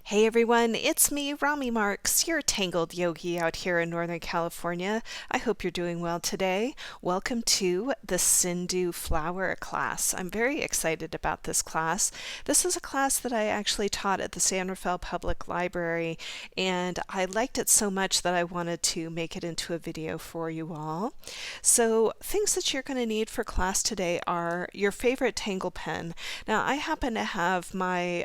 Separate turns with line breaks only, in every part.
Hey everyone, it's me, Rami Marks, your Tangled Yogi out here in Northern California. I hope you're doing well today. Welcome to the Sindoo flower class. I'm very excited about this class. This is a class that I actually taught at the San Rafael Public Library, and I liked it so much that I wanted to make it into a video for you all. So, things that you're going to need for class today are your favorite Tangle pen. Now, I happen to have my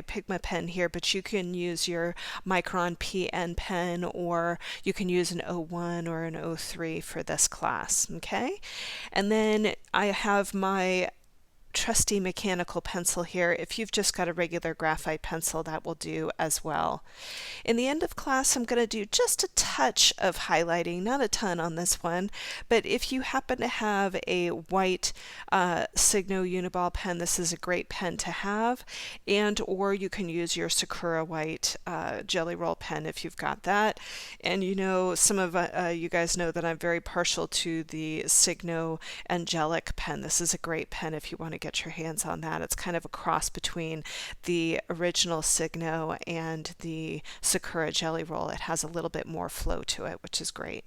Pigma pen here, but you can use your Micron PN pen, or you can use an O1 or an O3 for this class, okay? And then I have my trusty mechanical pencil here. If you've just got a regular graphite pencil, that will do as well. In the end of class, I'm going to do just a touch of highlighting, not a ton on this one, but if you happen to have a white Signo Uniball pen, this is a great pen to have, and or you can use your Sakura white Jelly Roll pen if you've got that. And you know, some of you guys know that I'm very partial to the Signo Angelic pen. This is a great pen if you want to get your hands on that. It's kind of a cross between the original Signo and the Sakura Jelly Roll. It has a little bit more flow to it, which is great.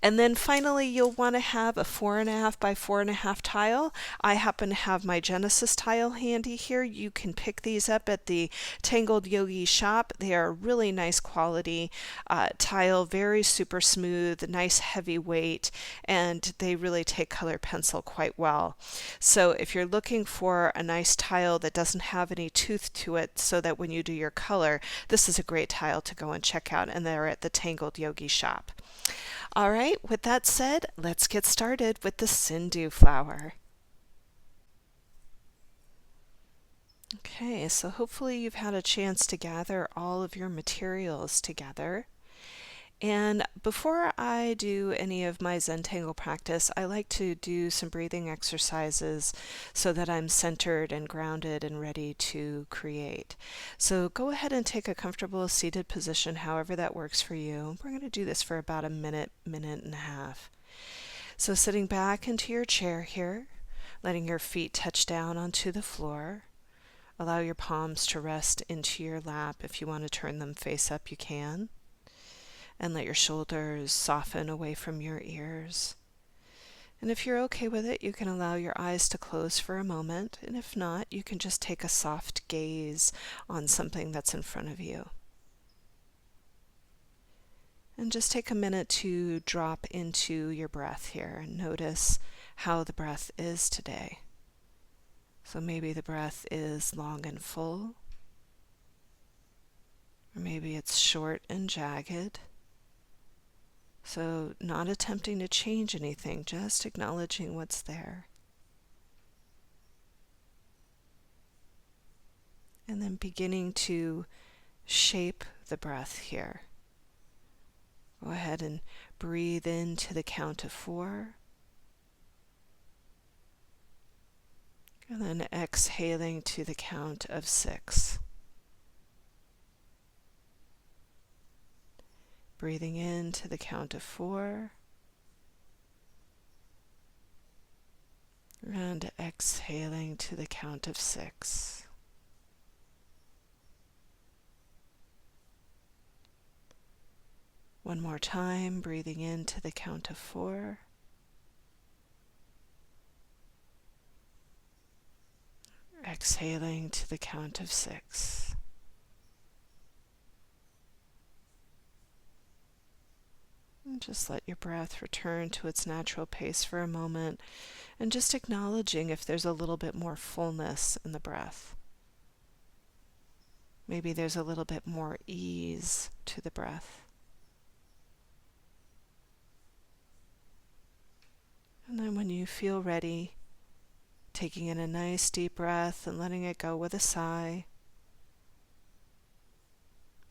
And then finally, you'll want to have a 4.5 by 4.5 tile. I happen to have my Genesis tile handy here. You can pick these up at the Tangled Yogi shop. They are really nice quality tile, very super smooth, nice heavy weight, and they really take color pencil quite well. So if you're looking for a nice tile that doesn't have any tooth to it so that when you do your color, this is a great tile to go and check out, and they're at the Tangled Yogi shop. All right, with that said, let's get started with the Sindoo flower. Okay, so hopefully you've had a chance to gather all of your materials together. And before I do any of my Zentangle practice, I like to do some breathing exercises so that I'm centered and grounded and ready to create. So go ahead and take a comfortable seated position, however that works for you. We're going to do this for about a minute, minute and a half. So sitting back into your chair here, letting your feet touch down onto the floor. Allow your palms to rest into your lap. If you want to turn them face up, you can. And let your shoulders soften away from your ears. And if you're okay with it, you can allow your eyes to close for a moment, and if not, you can just take a soft gaze on something that's in front of you. And just take a minute to drop into your breath here and notice how the breath is today. So maybe the breath is long and full, or maybe it's short and jagged. So not attempting to change anything, just acknowledging what's there. And then beginning to shape the breath here. Go ahead and breathe in to the count of 4. And then exhaling to the count of 6. Breathing in to the count of 4, and exhaling to the count of 6. One more time, breathing in to the count of 4, exhaling to the count of 6. And just let your breath return to its natural pace for a moment, and just acknowledging if there's a little bit more fullness in the breath. Maybe there's a little bit more ease to the breath. And then when you feel ready, taking in a nice deep breath and letting it go with a sigh,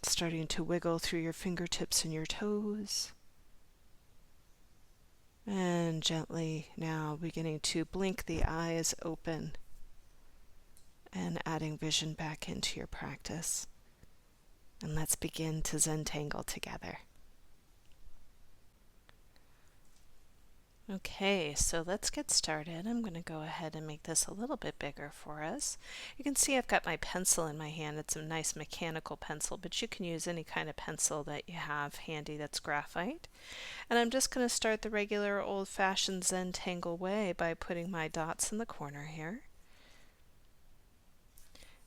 starting to wiggle through your fingertips and your toes. And gently now beginning to blink the eyes open and adding vision back into your practice. And let's begin to Zentangle together. Okay, so let's get started. I'm going to go ahead and make this a little bit bigger for us. You can see I've got my pencil in my hand. It's a nice mechanical pencil, but you can use any kind of pencil that you have handy that's graphite. And I'm just going to start the regular old-fashioned Zentangle way by putting my dots in the corner here.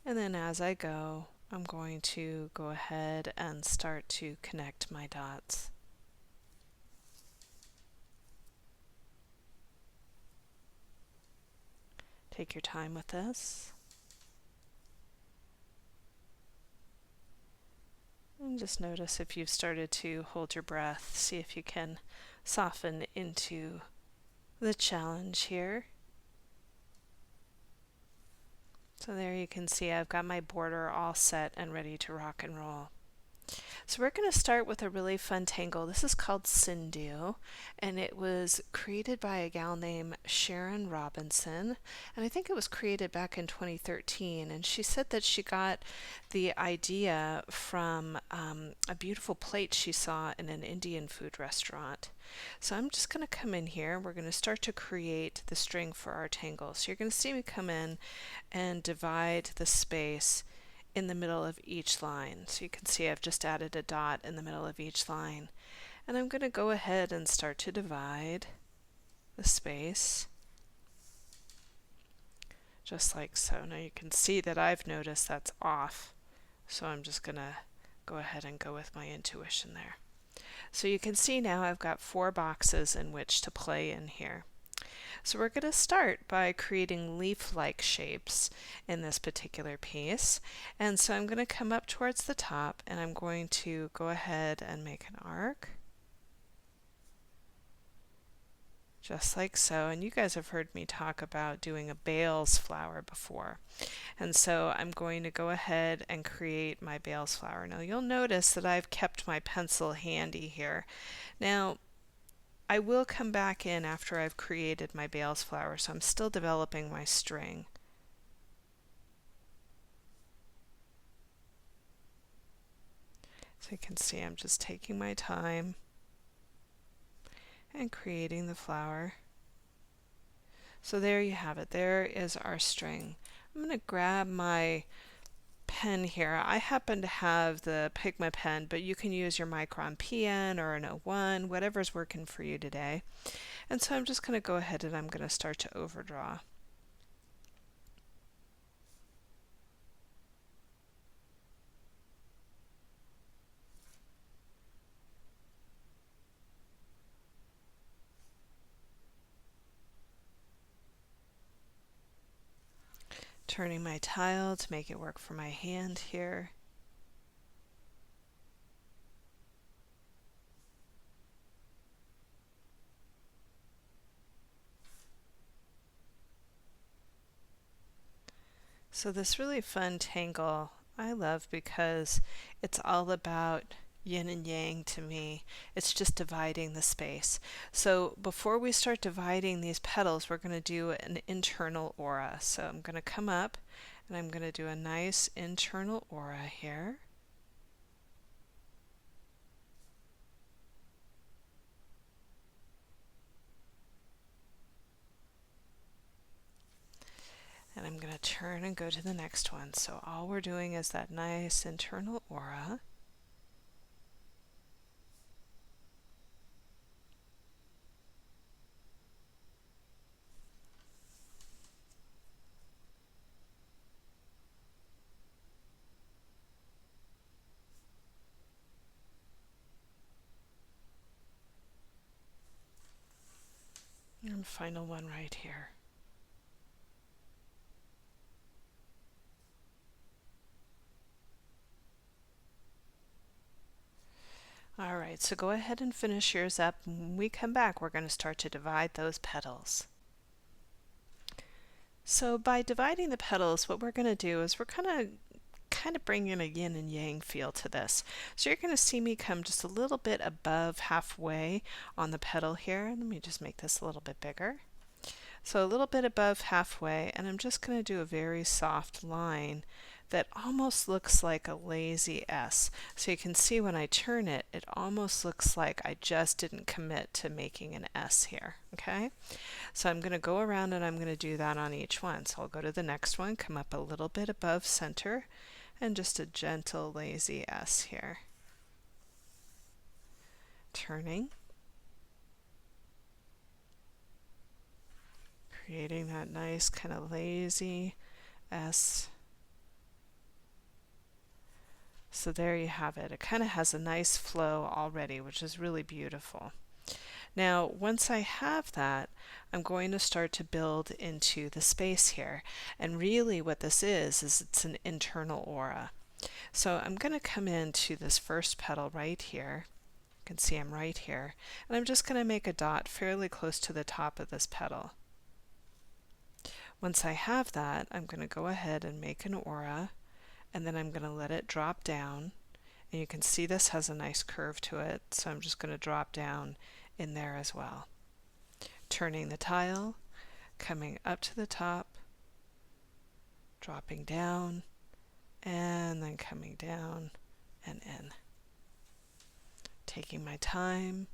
And then as I go, I'm going to go ahead and start to connect my dots. Take your time with this. And just notice if you've started to hold your breath, see if you can soften into the challenge here. So there you can see I've got my border all set and ready to rock and roll. So we're going to start with a really fun tangle. This is called Sindoo, and it was created by a gal named Sharon Robinson, and I think it was created back in 2013, and she said that she got the idea from a beautiful plate she saw in an Indian food restaurant. So I'm just going to come in here. We're going to start to create the string for our tangle. So you're going to see me come in and divide the space in the middle of each line. So you can see I've just added a dot in the middle of each line. And I'm going to go ahead and start to divide the space, just like so. Now you can see that I've noticed that's off, so I'm just going to go ahead and go with my intuition there. So you can see now I've got 4 boxes in which to play in here. So we're going to start by creating leaf-like shapes in this particular piece. And so I'm going to come up towards the top and I'm going to go ahead and make an arc. Just like so. And you guys have heard me talk about doing a bales flower before. And so I'm going to go ahead and create my bales flower. Now you'll notice that I've kept my pencil handy here. Now I will come back in after I've created my bales flower, so I'm still developing my string. So you can see I'm just taking my time and creating the flower. So there you have it. There is our string. I'm going to grab my pen here. I happen to have the Pigma pen, but you can use your Micron pen or an 01, whatever's working for you today. And so I'm just going to go ahead and I'm going to start to overdraw. Turning my tile to make it work for my hand here. So this really fun tangle I love because it's all about yin and yang to me. It's just dividing the space. So before we start dividing these petals, we're going to do an internal aura. So I'm going to come up and I'm going to do a nice internal aura here. And I'm going to turn and go to the next one. So all we're doing is that nice internal aura. And final one right here. All right, so go ahead and finish yours up. When we come back, we're going to start to divide those petals. So by dividing the petals, what we're going to do is we're kind of bringing a yin and yang feel to this. So you're going to see me come just a little bit above halfway on the petal here. Let me just make this a little bit bigger. So a little bit above halfway, and I'm just going to do a very soft line that almost looks like a lazy S. So you can see when I turn it, it almost looks like I just didn't commit to making an S here, okay? So I'm going to go around and I'm going to do that on each one. So I'll go to the next one, come up a little bit above center, and just a gentle lazy S here. Turning, creating that nice kind of lazy S. So there you have it. It kind of has a nice flow already, which is really beautiful. Now, once I have that, I'm going to start to build into the space here. And really what this is it's an internal aura. So I'm going to come into this first petal right here. You can see I'm right here. And I'm just going to make a dot fairly close to the top of this petal. Once I have that, I'm going to go ahead and make an aura, and then I'm going to let it drop down. And you can see this has a nice curve to it, so I'm just going to drop down in there as well. Turning the tile, coming up to the top, dropping down, and then coming down and in. Taking my time,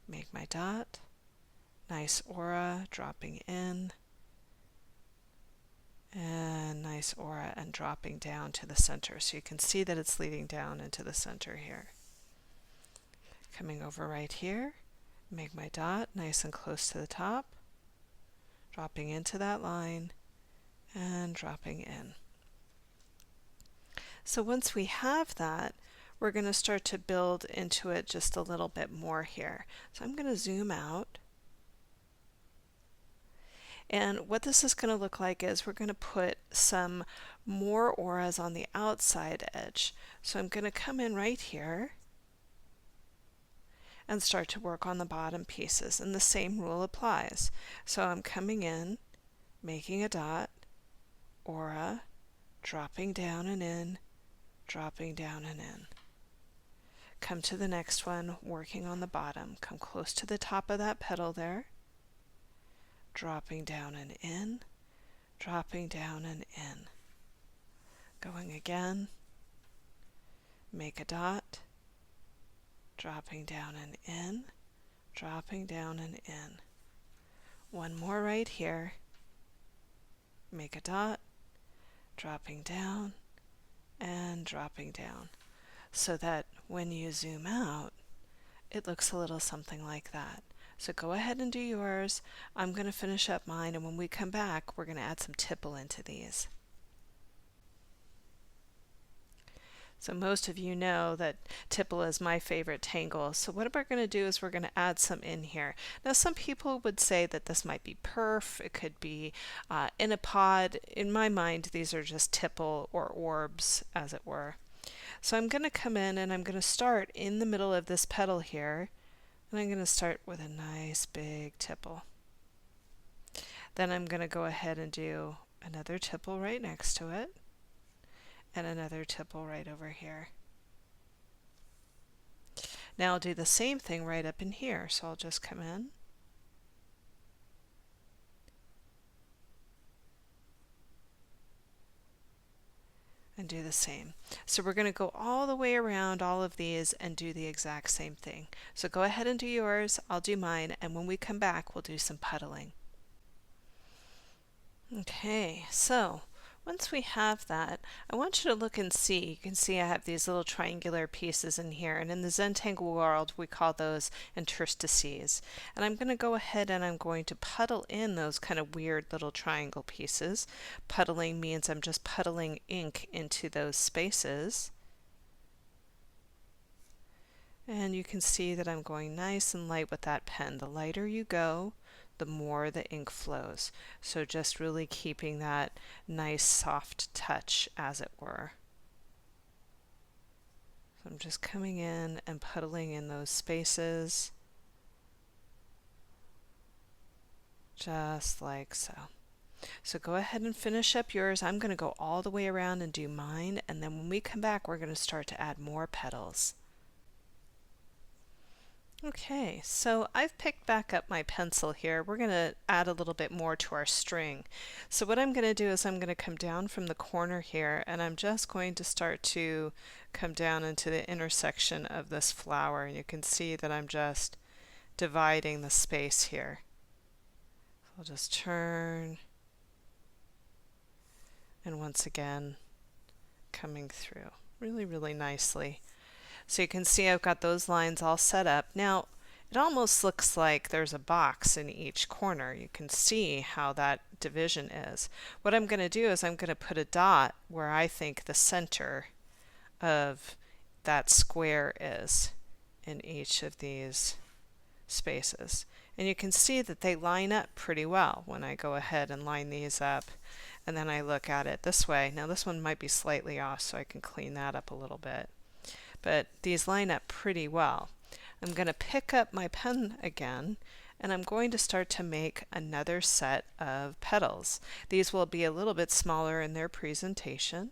make my dot, nice aura, dropping in, and nice aura and dropping down to the center. So you can see that it's leading down into the center here. Coming over right here, make my dot nice and close to the top, dropping into that line and dropping in. So once we have that, we're going to start to build into it just a little bit more here. So I'm going to zoom out. And what this is going to look like is we're going to put some more auras on the outside edge. So I'm going to come in right here and start to work on the bottom pieces, and the same rule applies. So I'm coming in, making a dot, aura, dropping down and in, dropping down and in. Come to the next one, working on the bottom. Come close to the top of that petal there, dropping down and in, dropping down and in. Going again, make a dot, dropping down and in, dropping down and in. One more right here, make a dot, dropping down and dropping down, so that when you zoom out, it looks a little something like that. So go ahead and do yours. I'm going to finish up mine, and when we come back, we're going to add some tipple into these. So most of you know that tipple is my favorite tangle. So what we're going to do is we're going to add some in here. Now some people would say that this might be perf, it could be in a pod. In my mind, these are just tipple or orbs, as it were. So I'm going to come in and I'm going to start in the middle of this petal here, and I'm going to start with a nice big tipple. Then I'm going to go ahead and do another tipple right next to it, and another tipple right over here. Now I'll do the same thing right up in here. So I'll just come in, and do the same. So we're going to go all the way around all of these and do the exact same thing. So go ahead and do yours, I'll do mine, and when we come back we'll do some puddling. Okay, so once we have that, I want you to look and see. You can see I have these little triangular pieces in here, and in the Zentangle world we call those interstices. And I'm going to go ahead and I'm going to puddle in those kind of weird little triangle pieces. Puddling means I'm just puddling ink into those spaces. And you can see that I'm going nice and light with that pen. The lighter you go, the more the ink flows. So just really keeping that nice soft touch, as it were. So I'm just coming in and puddling in those spaces, just like so. So go ahead and finish up yours. I'm going to go all the way around and do mine, and then when we come back we're going to start to add more petals. Okay, so I've picked back up my pencil here. We're going to add a little bit more to our string. So what I'm going to do is I'm going to come down from the corner here, and I'm just going to start to come down into the intersection of this flower. And you can see that I'm just dividing the space here. I'll just turn, and once again coming through really, really nicely. So you can see I've got those lines all set up. Now, it almost looks like there's a box in each corner. You can see how that division is. What I'm going to do is I'm going to put a dot where I think the center of that square is in each of these spaces. And you can see that they line up pretty well when I go ahead and line these up, and then I look at it this way. Now this one might be slightly off, so I can clean that up a little bit. But these line up pretty well. I'm going to pick up my pen again, and I'm going to start to make another set of petals. These will be a little bit smaller in their presentation,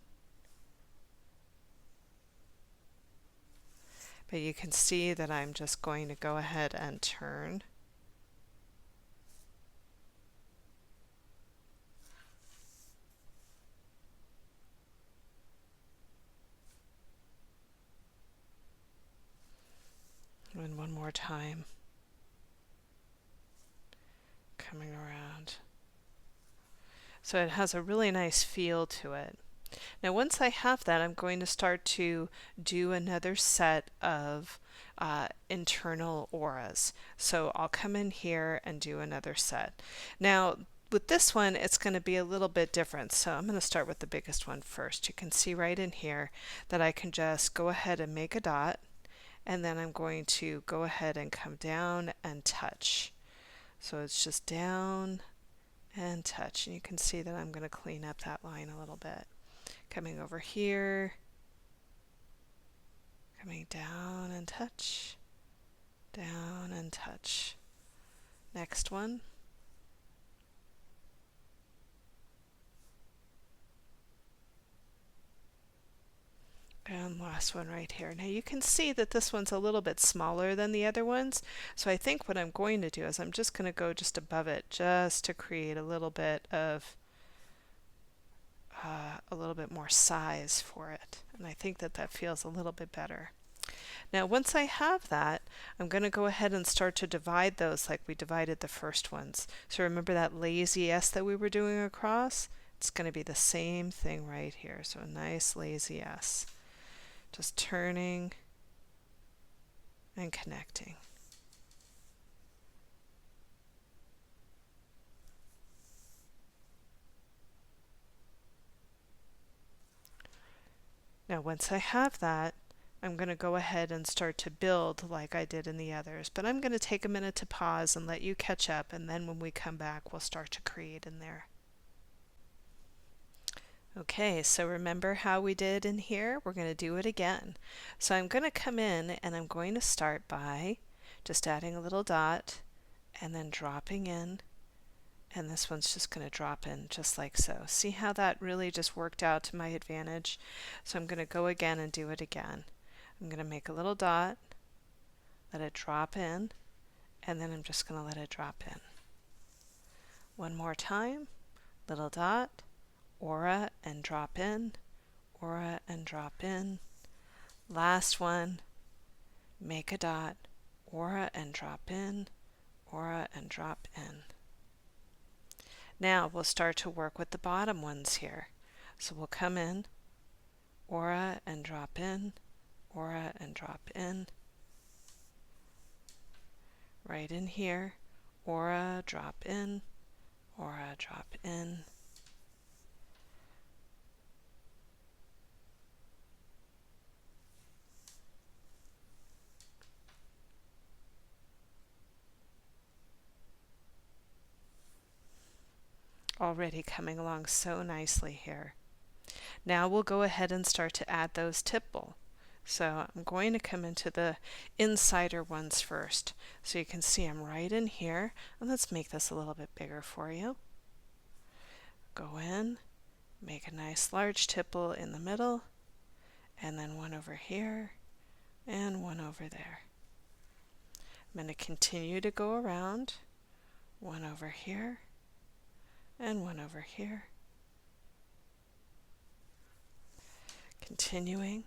but you can see that I'm just going to go ahead and turn. And one more time, coming around. So it has a really nice feel to it. Now once I have that, I'm going to start to do another set of internal auras. So I'll come in here and do another set. Now with this one, it's going to be a little bit different. So I'm going to start with the biggest one first. You can see right in here that I can just go ahead and make a dot, and then I'm going to go ahead and come down and touch. So it's just down and touch, and you can see that I'm going to clean up that line a little bit. Coming over here, coming down and touch, down and touch. Next one. And last one right here. Now you can see that this one's a little bit smaller than the other ones, so I think what I'm going to do is I'm just going to go just above it just to create a little bit of a little bit more size for it, and I think that that feels a little bit better. Now once I have that, I'm going to go ahead and start to divide those like we divided the first ones. So remember that lazy S that we were doing across? It's going to be the same thing right here. So a nice lazy S. Just turning and connecting. Now once I have that, I'm going to go ahead and start to build like I did in the others, but I'm going to take a minute to pause and let you catch up, and then when we come back we'll start to create in there. Okay, so remember how we did in here? We're going to do it again. So I'm going to come in and I'm going to start by just adding a little dot and then dropping in, and this one's just going to drop in just like so. See how that really just worked out to my advantage? So I'm going to go again and do it again. I'm going to make a little dot, let it drop in, and then I'm just going to let it drop in. One more time, little dot, aura and drop in, aura and drop in. Last one, make a dot, aura and drop in, aura and drop in. Now we'll start to work with the bottom ones here. So we'll come in, aura and drop in, aura and drop in. Right in here, aura, drop in, aura, drop in. Already coming along so nicely here. Now we'll go ahead and start to add those tipple. So I'm going to come into the insider ones first. So you can see I'm right in here, and let's make this a little bit bigger for you. Go in, make a nice large tipple in the middle, and then one over here and one over there. I'm going to continue to go around, one over here and one over here. Continuing.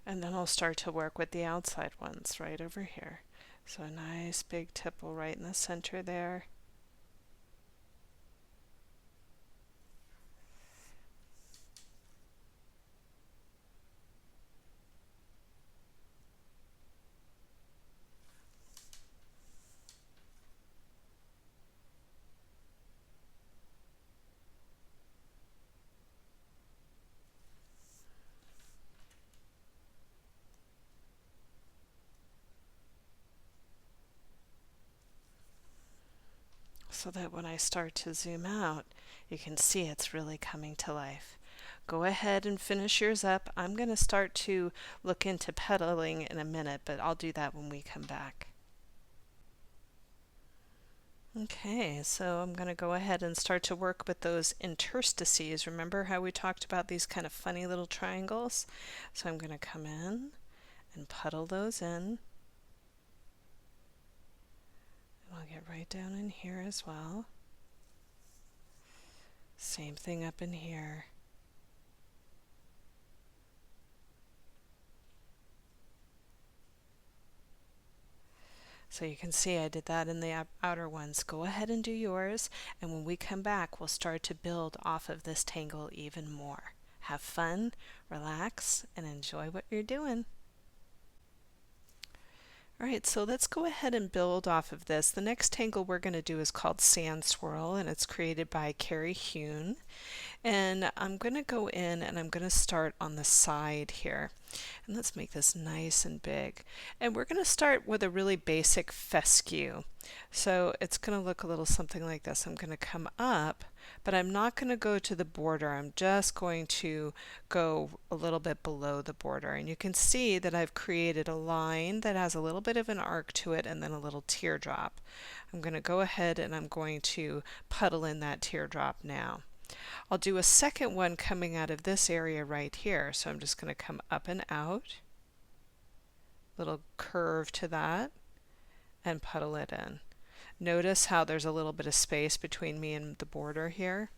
And then I'll start to work with the outside ones right over here. So a nice big tipple right in the center there. So that when I start to zoom out, you can see it's really coming to life. Go ahead and finish yours up. I'm going to start to look into petaling in a minute, but I'll do that when we come back. Okay, so I'm going to go ahead and start to work with those interstices. Remember how we talked about these kind of funny little triangles? So I'm going to come in and puddle those in. I'll get right down in here as well. Same thing up in here. So you can see I did that in the outer ones. Go ahead and do yours, and when we come back, we'll start to build off of this tangle even more. Have fun, relax, and enjoy what you're doing. Alright, so let's go ahead and build off of this. The next tangle we're going to do is called Sand Swirl, and it's created by Carrie Hune. And I'm going to go in and I'm going to start on the side here. And let's make this nice and big. And we're going to start with a really basic fescue. So it's going to look a little something like this. I'm going to come up, but I'm not going to go to the border. I'm just going to go a little bit below the border. And you can see that I've created a line that has a little bit of an arc to it and then a little teardrop. I'm going to go ahead and I'm going to puddle in that teardrop now. I'll do a second one coming out of this area right here. So I'm just going to come up and out, little curve to that, and puddle it in. Notice how there's a little bit of space between me and the border here.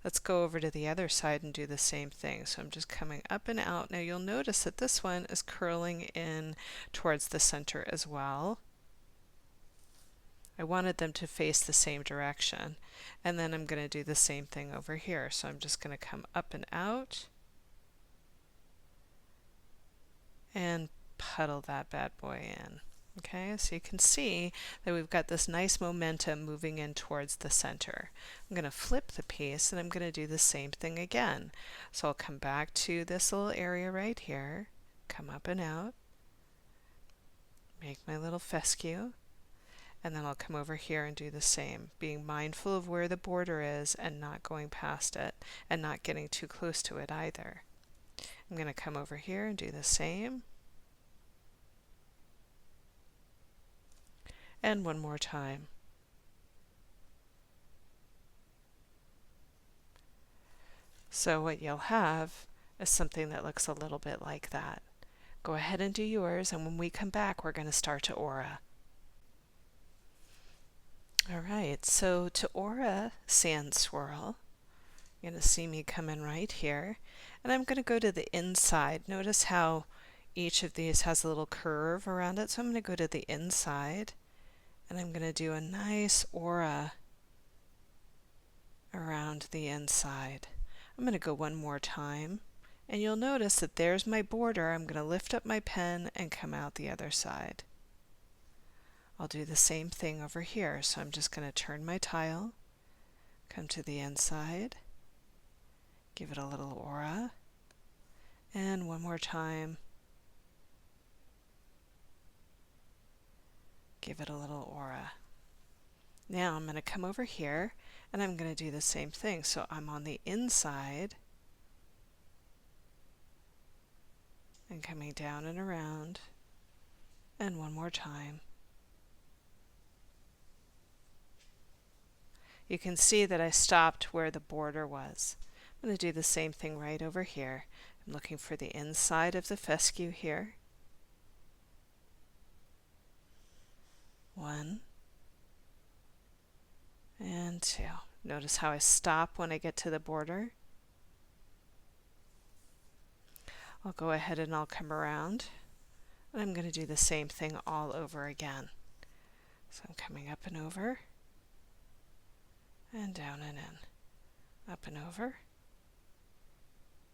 Let's go over to the other side and do the same thing. So I'm just coming up and out. Now you'll notice that this one is curling in towards the center as well. I wanted them to face the same direction. And then I'm going to do the same thing over here. So I'm just going to come up and out and puddle that bad boy in. Okay, so you can see that we've got this nice momentum moving in towards the center. I'm going to flip the piece and I'm going to do the same thing again. So I'll come back to this little area right here, come up and out, make my little fescue, and then I'll come over here and do the same, being mindful of where the border is and not going past it and not getting too close to it either. I'm going to come over here and do the same. And one more time. So what you'll have is something that looks a little bit like that. Go ahead and do yours, and when we come back, we're going to start to aura. Alright, so to aura Sand Swirl, you're going to see me come in right here, and I'm going to go to the inside. Notice how each of these has a little curve around it, so I'm going to go to the inside, and I'm going to do a nice aura around the inside. I'm going to go one more time, and you'll notice that there's my border. I'm going to lift up my pen and come out the other side. I'll do the same thing over here. So I'm just going to turn my tile, come to the inside, give it a little aura, and one more time, give it a little aura. Now I'm going to come over here and I'm going to do the same thing. So I'm on the inside and coming down and around, And one more time. You can see that I stopped where the border was. I'm going to do the same thing right over here. I'm looking for the inside of the fescue here. 1 and 2. Notice how I stop when I get to the border. I'll go ahead and I'll come around. And I'm going to do the same thing all over again. So I'm coming up and over, and down and in, up and over,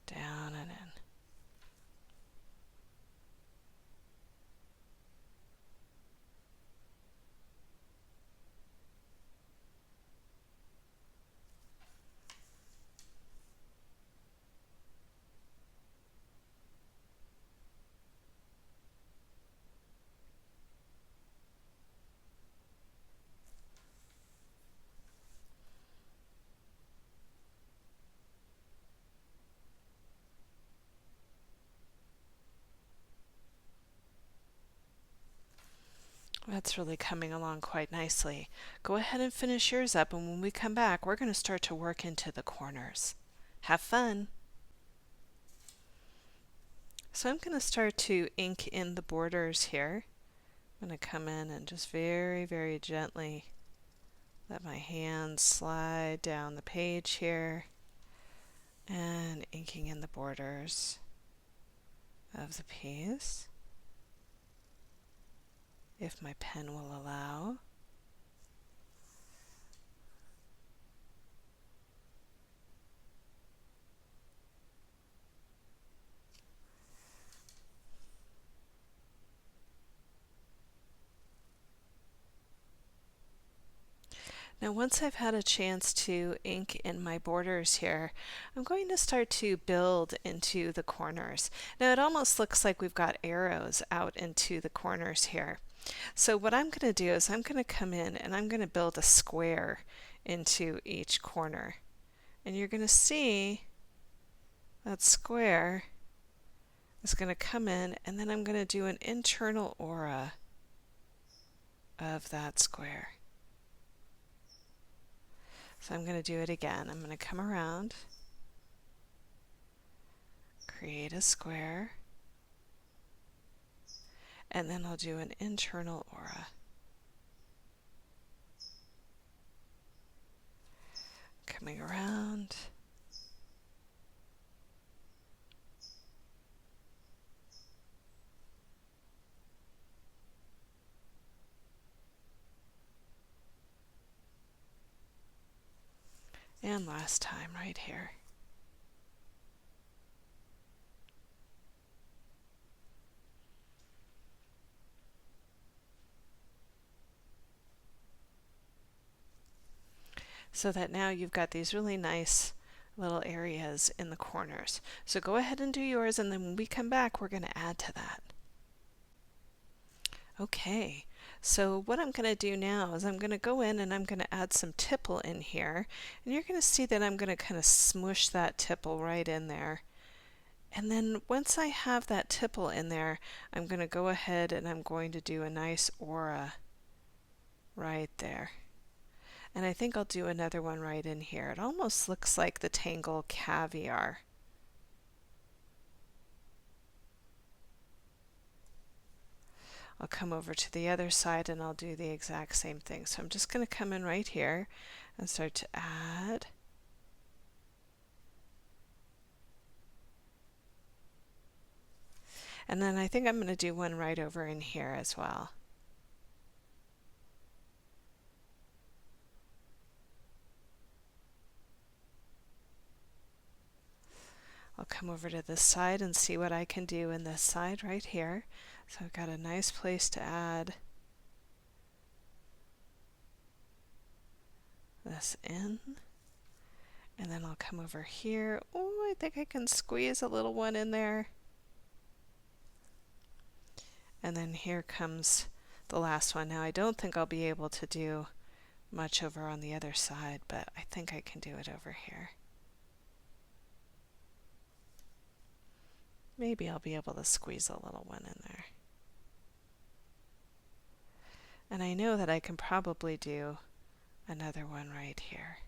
down and in. That's really coming along quite nicely. Go ahead and finish yours up, and when we come back, we're going to start to work into the corners. Have fun! So I'm going to start to ink in the borders here. I'm going to come in and just very, very gently let my hand slide down the page here and inking in the borders of the piece, if my pen will allow. Now once I've had a chance to ink in my borders here, I'm going to start to build into the corners. Now it almost looks like we've got arrows out into the corners here. So what I'm going to do is I'm going to come in and I'm going to build a square into each corner. And you're going to see that square is going to come in, and then I'm going to do an internal aura of that square. So I'm going to do it again. I'm going to come around, create a square, and then I'll do an internal aura. Coming around. And last time right here. So that now you've got these really nice little areas in the corners. So go ahead and do yours, and then when we come back, we're going to add to that. Okay, so what I'm going to do now is I'm going to go in and I'm going to add some tipple in here, and you're going to see that I'm going to kind of smush that tipple right in there. And then once I have that tipple in there, I'm going to go ahead and I'm going to do a nice aura right there. And I think I'll do another one right in here. It almost looks like the Tangle caviar. I'll come over to the other side and I'll do the exact same thing. So I'm just going to come in right here and start to add. And then I think I'm going to do one right over in here as well. I'll come over to this side and see what I can do in this side right here. So I've got a nice place to add this in. And then I'll come over here. Oh, I think I can squeeze a little one in there. And then here comes the last one. Now I don't think I'll be able to do much over on the other side, but I think I can do it over here. Maybe I'll be able to squeeze a little one in there. And I know that I can probably do another one right here.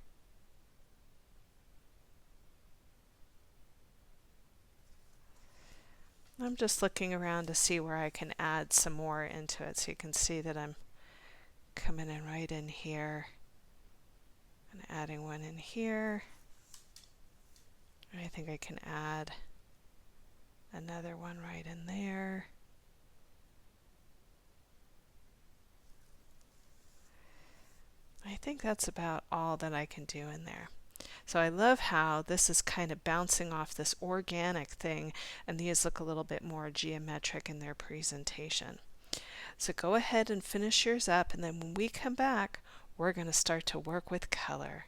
I'm just looking around to see where I can add some more into it, so you can see that I'm coming in right in here and adding one in here. I think I can add another one right in there. I think that's about all that I can do in there. So I love how this is kind of bouncing off this organic thing, and these look a little bit more geometric in their presentation. So go ahead and finish yours up, and then when we come back, we're going to start to work with color.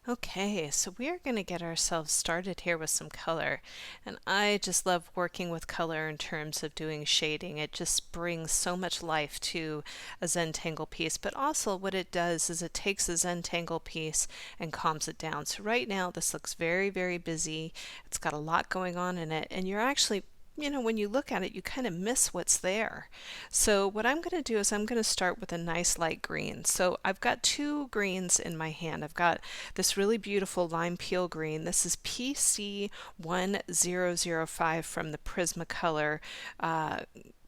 Okay, so we are going to get ourselves started here with some color, and I just love working with color in terms of doing shading. It just brings so much life to a Zentangle piece, but also what it does is it takes a Zentangle piece and calms it down. So right now this looks very, very busy. It's got a lot going on in it, and you're actually when you look at it, you kind of miss what's there. So what I'm going to do is I'm going to start with a nice light green. So I've got two greens in my hand. I've got this really beautiful lime peel green. This is PC1005 from the Prismacolor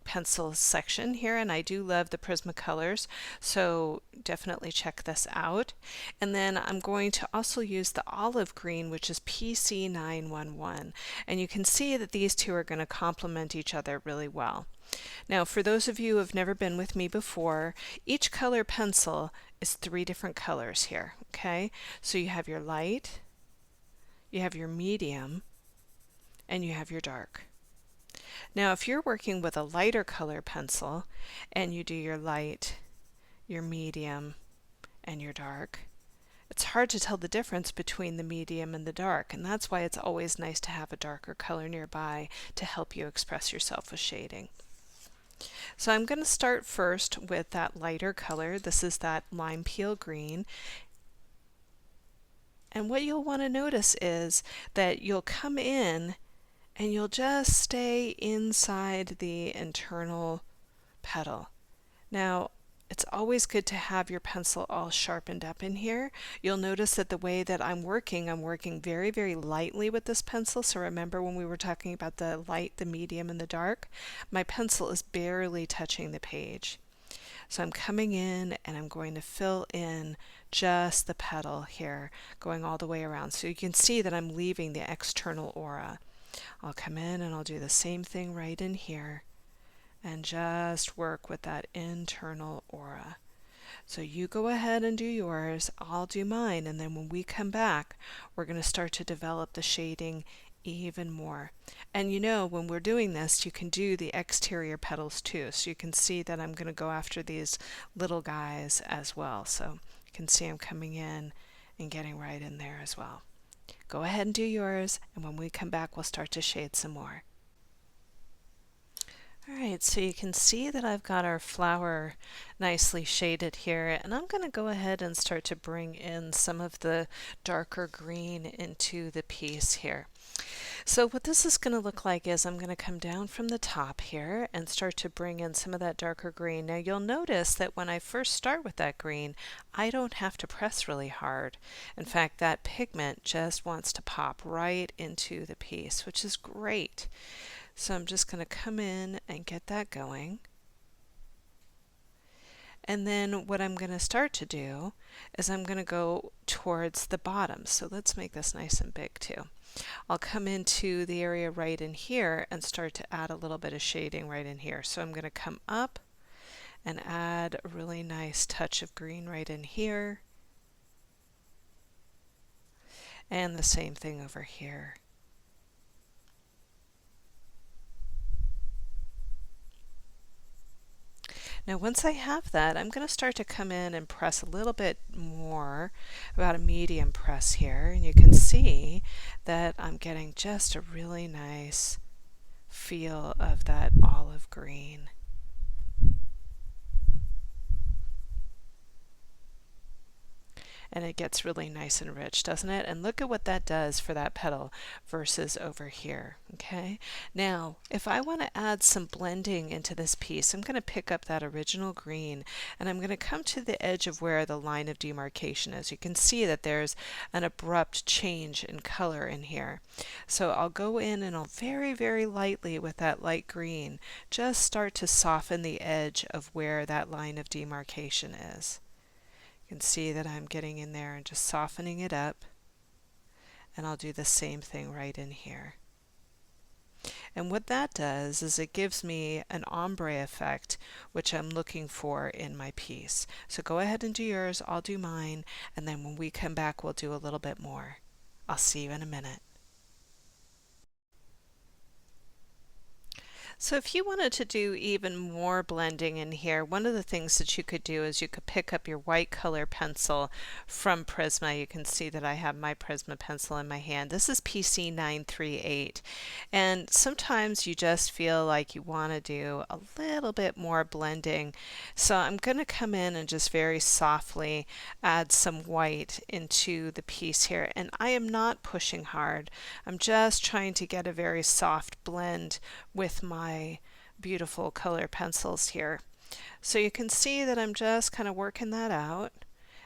pencil section here, and I do love the Prismacolors, so definitely check this out. And then I'm going to also use the olive green, which is PC911, and you can see that these two are going to complement each other really well. Now, for those of you who have never been with me before, each color pencil is 3 different colors here, okay? So you have your light, you have your medium, and you have your dark. Now, if you're working with a lighter color pencil and you do your light, your medium, and your dark, it's hard to tell the difference between the medium and the dark, and that's why it's always nice to have a darker color nearby to help you express yourself with shading. So I'm going to start first with that lighter color. This is that lime peel green. And what you'll want to notice is that you'll come in and you'll just stay inside the internal petal. Now, it's always good to have your pencil all sharpened up in here. You'll notice that the way that I'm working very, very lightly with this pencil. So remember when we were talking about the light, the medium, and the dark? My pencil is barely touching the page. So I'm coming in and I'm going to fill in just the petal here, going all the way around. So you can see that I'm leaving the external aura. I'll come in and I'll do the same thing right in here and just work with that internal aura. So you go ahead and do yours, I'll do mine, and then when we come back, we're going to start to develop the shading even more. And when we're doing this, you can do the exterior petals too. So you can see that I'm going to go after these little guys as well. So you can see I'm coming in and getting right in there as well. Go ahead and do yours, and when we come back, we'll start to shade some more. Alright, so you can see that I've got our flower nicely shaded here, and I'm going to go ahead and start to bring in some of the darker green into the piece here. So what this is going to look like is I'm going to come down from the top here and start to bring in some of that darker green. Now you'll notice that when I first start with that green, I don't have to press really hard. In fact, that pigment just wants to pop right into the piece, which is great. So I'm just going to come in and get that going. And then what I'm going to start to do is I'm going to go towards the bottom. So let's make this nice and big too. I'll come into the area right in here and start to add a little bit of shading right in here. So I'm going to come up and add a really nice touch of green right in here. And the same thing over here. Now once I have that, I'm going to start to come in and press a little bit more, about a medium press here, and you can see that I'm getting just a really nice feel of that olive green. and it gets really nice and rich, doesn't it? And look at what that does for that petal versus over here. Okay, now if I want to add some blending into this piece, I'm going to pick up that original green and I'm going to come to the edge of where the line of demarcation is. You can see that there's an abrupt change in color in here. So I'll go in and I'll very lightly with that light green just start to soften the edge of where that line of demarcation is. You can see that I'm getting in there and just softening it up, and I'll do the same thing right in here. And what that does is it gives me an ombre effect, which I'm looking for in my piece. So go ahead and do yours, I'll do mine, and then when we come back we'll do a little bit more. I'll see you in a minute. So if you wanted to do even more blending in here, one of the things that you could do is you could pick up your white color pencil from Prisma. You can see that I have my Prisma pencil in my hand. This is PC 938, and sometimes you just feel like you want to do a little bit more blending. So I'm going to come in and just very softly add some white into the piece here, and I am not pushing hard. I'm just trying to get a very soft blend with my beautiful color pencils here. So you can see that I'm just kind of working that out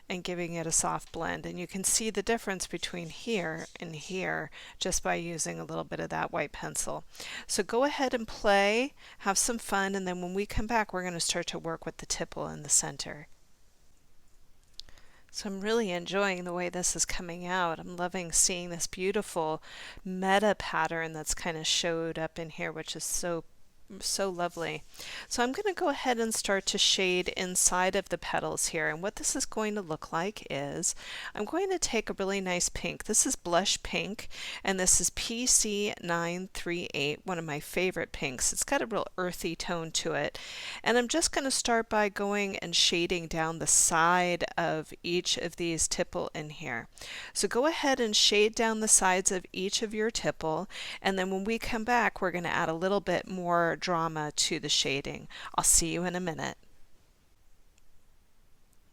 and giving it a soft blend, and you can see the difference between here and here just by using a little bit of that white pencil. So go ahead and play, have some fun, and then when we come back we're going to start to work with the tipple in the center. So I'm really enjoying the way this is coming out. I'm loving seeing this beautiful meta pattern that's kind of showed up in here, which is so lovely. So I'm going to go ahead and start to shade inside of the petals here, and what this is going to look like is I'm going to take a really nice pink. This is blush pink, and this is PC 938, one of my favorite pinks. It's got a real earthy tone to it, and I'm just going to start by going and shading down the side of each of these tipple in here. So go ahead and shade down the sides of each of your tipple, and then when we come back we're going to add a little bit more drama to the shading. I'll see you in a minute.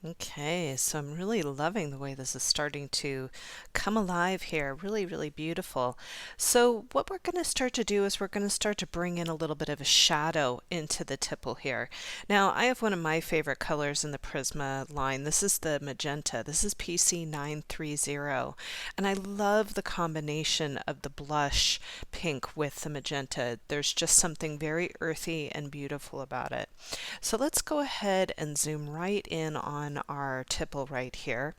Okay, so I'm really loving the way this is starting to come alive here. Really beautiful. So what we're going to start to do is we're going to start to bring in a little bit of a shadow into the tipple here. Now I have one of my favorite colors in the Prisma line. This is the magenta. This is PC 930, and I love the combination of the blush pink with the magenta. There's just something very earthy and beautiful about it. So let's go ahead and zoom right in on our tipple right here,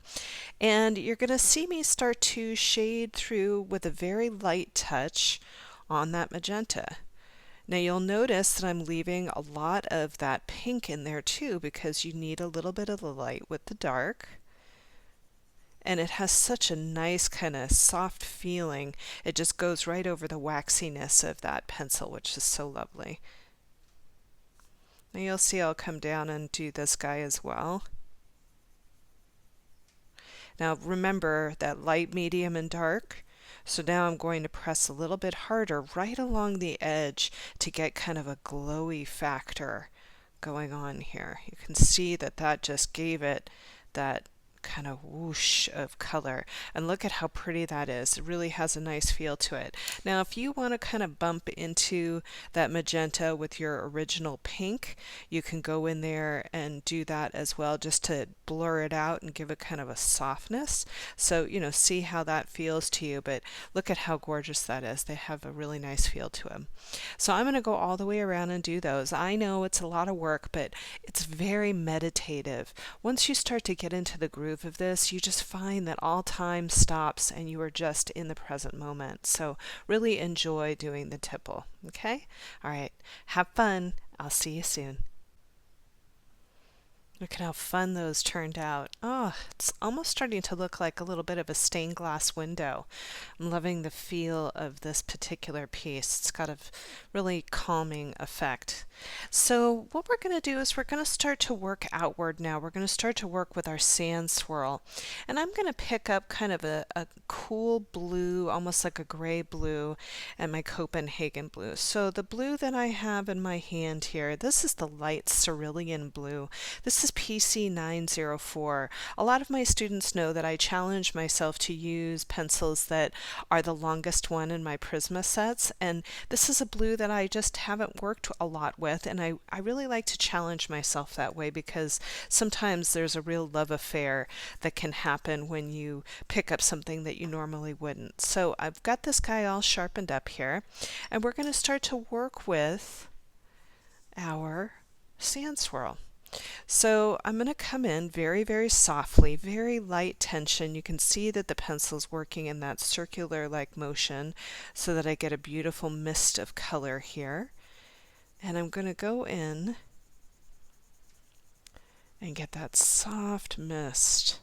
and you're going to see me start to shade through with a very light touch on that magenta. Now you'll notice that I'm leaving a lot of that pink in there too, because you need a little bit of the light with the dark, and it has such a nice kind of soft feeling. It just goes right over the waxiness of that pencil, which is so lovely. Now you'll see I'll come down and do this guy as well. Now remember that light, medium, and dark. So now I'm going to press a little bit harder right along the edge to get kind of a glowy factor going on here. You can see that that just gave it that kind of whoosh of color, and look at how pretty that is. It really has a nice feel to it. Now if you want to kind of bump into that magenta with your original pink, you can go in there and do that as well, just to blur it out and give it kind of a softness. So see how that feels to you, but look at how gorgeous that is. They have a really nice feel to them. So I'm going to go all the way around and do those. I know it's a lot of work, but it's very meditative. Once you start to get into the groove of this, you just find that all time stops and you are just in the present moment. So really enjoy doing the tipple. Okay? All right. Have fun. I'll see you soon. Look at how fun those turned out. Oh, it's almost starting to look like a little bit of a stained glass window. I'm loving the feel of this particular piece. It's got a really calming effect. So what we're going to do is we're going to start to work outward now. We're going to start to work with our sand swirl. And I'm going to pick up kind of a cool blue, almost like a gray blue, and my Copenhagen blue. So the blue that I have in my hand here, this is the light cerulean blue. This is PC904. A lot of my students know that I challenge myself to use pencils that are the longest one in my Prisma sets, and this is a blue that I just haven't worked a lot with, and I really like to challenge myself that way because sometimes there's a real love affair that can happen when you pick up something that you normally wouldn't. So I've got this guy all sharpened up here, and we're going to start to work with our sand swirl. So I'm going to come in very, very softly, very light tension. You can see that the pencil's working in that circular-like motion so that I get a beautiful mist of color here. And I'm going to go in and get that soft mist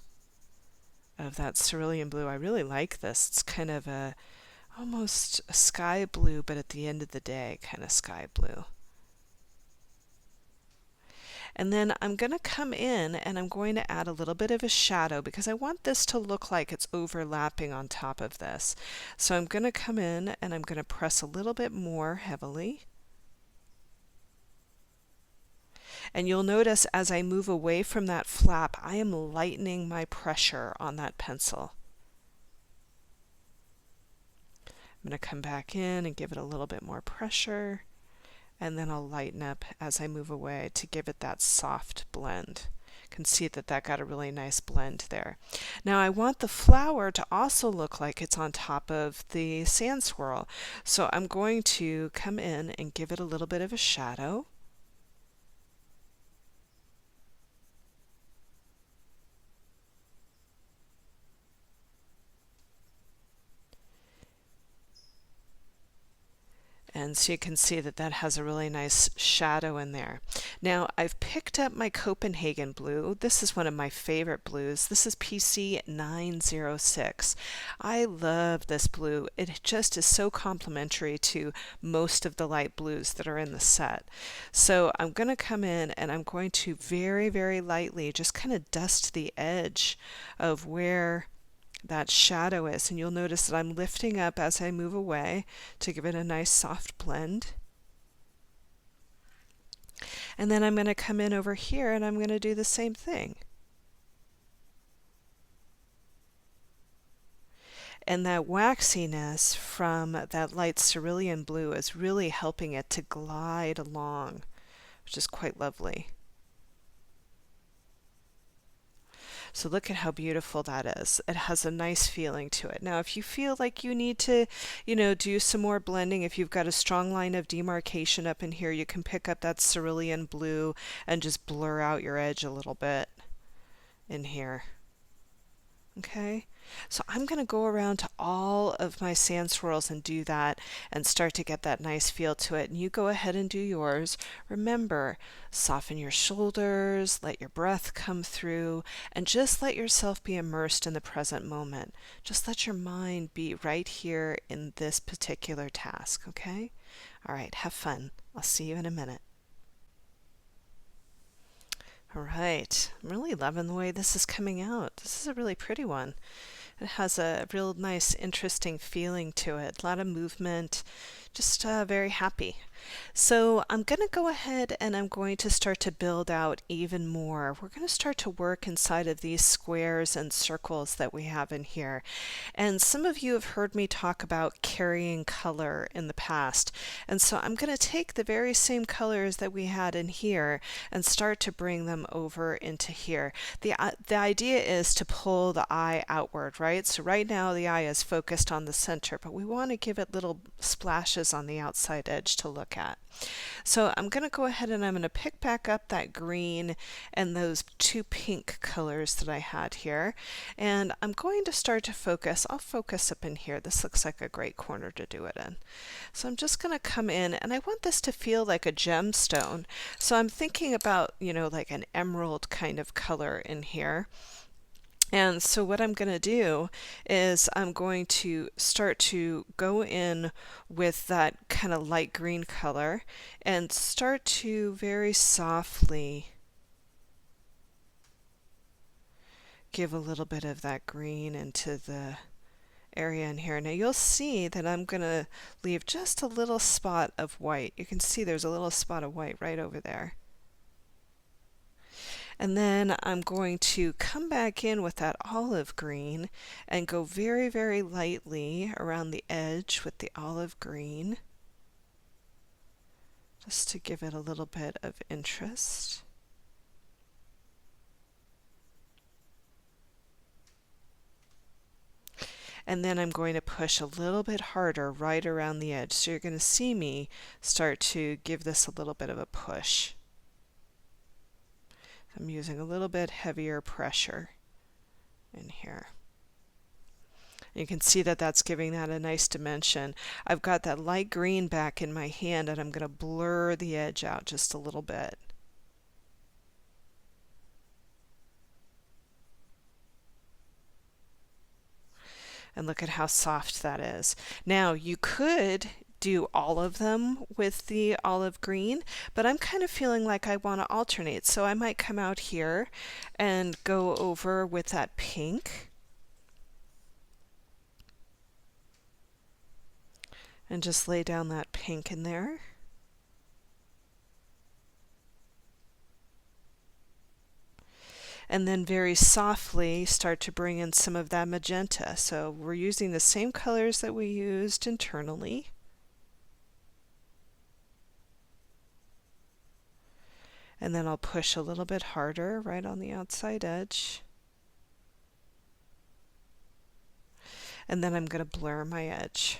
of that cerulean blue. I really like this. It's kind of almost a sky blue, but at the end of the day, kind of sky blue. And then I'm going to come in and I'm going to add a little bit of a shadow because I want this to look like it's overlapping on top of this. So I'm going to come in and I'm going to press a little bit more heavily. And you'll notice as I move away from that flap, I am lightening my pressure on that pencil. I'm going to come back in and give it a little bit more pressure, and then I'll lighten up as I move away to give it that soft blend. You can see that that got a really nice blend there. Now I want the flower to also look like it's on top of the sand swirl. So I'm going to come in and give it a little bit of a shadow. And so you can see that that has a really nice shadow in there. Now I've picked up my Copenhagen blue. This is one of my favorite blues. This is PC906. I love this blue. It just is so complementary to most of the light blues that are in the set. So I'm going to come in and I'm going to very, very lightly just kind of dust the edge of where that shadow is, and you'll notice that I'm lifting up as I move away to give it a nice soft blend. And then I'm going to come in over here and I'm going to do the same thing. And that waxiness from that light cerulean blue is really helping it to glide along, which is quite lovely. So look at how beautiful that is. It has a nice feeling to it. Now, if you feel like you need to, do some more blending, if you've got a strong line of demarcation up in here, you can pick up that cerulean blue and just blur out your edge a little bit in here. Okay, so I'm going to go around to all of my sand swirls and do that and start to get that nice feel to it. And you go ahead and do yours. Remember, soften your shoulders, let your breath come through, and just let yourself be immersed in the present moment. Just let your mind be right here in this particular task, okay? All right, have fun. I'll see you in a minute. All right, I'm really loving the way this is coming out. This is a really pretty one. It has a real nice, interesting feeling to it. A lot of movement, just very happy. So I'm going to go ahead and I'm going to start to build out even more. We're going to start to work inside of these squares and circles that we have in here. And some of you have heard me talk about carrying color in the past. And so I'm going to take the very same colors that we had in here and start to bring them over into here. The idea is to pull the eye outward, right? So right now the eye is focused on the center, but we want to give it little splashes on the outside edge to look at. So I'm going to go ahead and I'm going to pick back up that green and those two pink colors that I had here, and I'm going to start to focus. I'll focus up in here. This looks like a great corner to do it in. So I'm just going to come in and I want this to feel like a gemstone. So I'm thinking about, like an emerald kind of color in here. And so what I'm going to do is I'm going to start to go in with that kind of light green color and start to very softly give a little bit of that green into the area in here. Now you'll see that I'm going to leave just a little spot of white. You can see there's a little spot of white right over there. And then I'm going to come back in with that olive green and go very, very lightly around the edge with the olive green, just to give it a little bit of interest. And then I'm going to push a little bit harder right around the edge. So you're going to see me start to give this a little bit of a push. I'm using a little bit heavier pressure in here. You can see that that's giving that a nice dimension. I've got that light green back in my hand, and I'm going to blur the edge out just a little bit. And look at how soft that is. Now you could do all of them with the olive green, but I'm kind of feeling like I want to alternate. So I might come out here and go over with that pink. And just lay down that pink in there. And then very softly start to bring in some of that magenta. So we're using the same colors that we used internally. And then I'll push a little bit harder right on the outside edge. And then I'm going to blur my edge.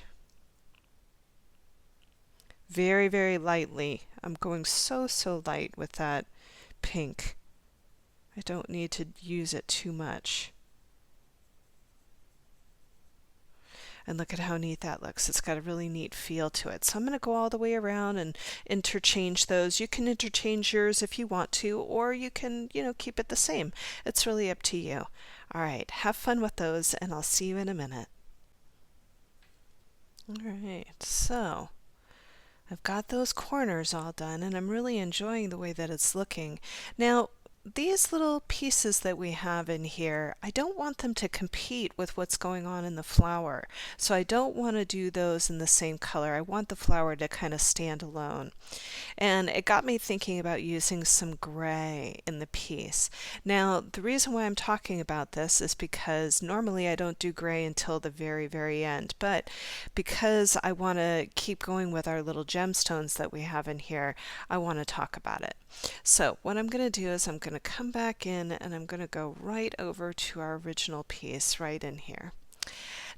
Very, very lightly. I'm going so light with that pink. I don't need to use it too much. And look at how neat that looks. It's got a really neat feel to it. So I'm going to go all the way around and interchange those. You can interchange yours if you want to, or you can, keep it the same. It's really up to you. All right, have fun with those, and I'll see you in a minute. All right, so I've got those corners all done, and I'm really enjoying the way that it's looking. Now, these little pieces that we have in here, I don't want them to compete with what's going on in the flower. So I don't want to do those in the same color. I want the flower to kind of stand alone. And it got me thinking about using some gray in the piece. Now, the reason why I'm talking about this is because normally I don't do gray until the very, very end. But because I want to keep going with our little gemstones that we have in here, I want to talk about it. So what I'm going to do is I'm going to come back in and I'm going to go right over to our original piece right in here.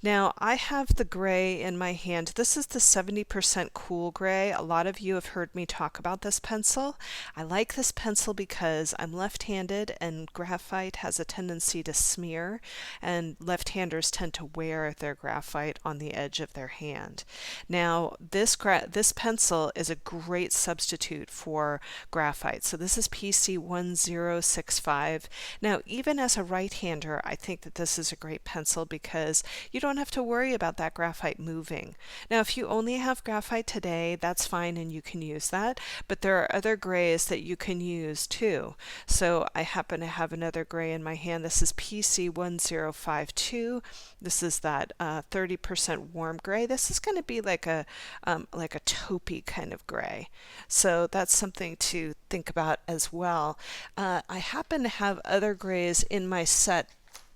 Now I have the gray in my hand. This is the 70% cool gray. A lot of you have heard me talk about this pencil. I like this pencil because I'm left-handed and graphite has a tendency to smear, and left-handers tend to wear their graphite on the edge of their hand. Now this pencil is a great substitute for graphite. So this is PC1065. Now even as a right-hander, I think that this is a great pencil because you don't have to worry about that graphite moving. Now, if you only have graphite today, that's fine and you can use that, but there are other grays that you can use too. So I happen to have another gray in my hand. This is PC1052. This is that 30% warm gray. This is going to be like a taupey kind of gray. So that's something to think about as well. I happen to have other grays in my set,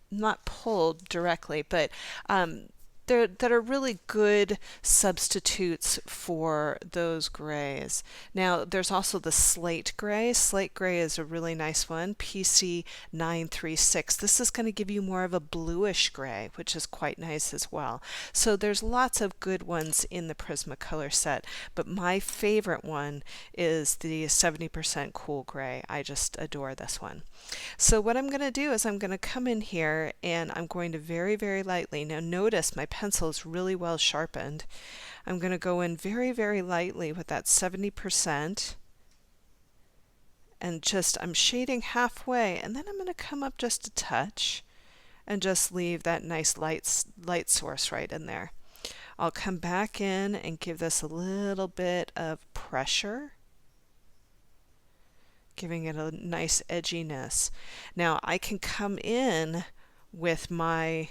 not pulled directly, but that are really good substitutes for those grays. Now there's also the slate gray. Slate gray is a really nice one, PC936. This is going to give you more of a bluish gray, which is quite nice as well. So there's lots of good ones in the Prismacolor set, but my favorite one is the 70% cool gray. I just adore this one. So what I'm going to do is I'm going to come in here and I'm going to very, very lightly. Now notice my pencil is really well sharpened. I'm going to go in very, very lightly with that 70% and I'm shading halfway, and then I'm going to come up just a touch and just leave that nice light source right in there. I'll come back in and give this a little bit of pressure, giving it a nice edginess. Now I can come in with my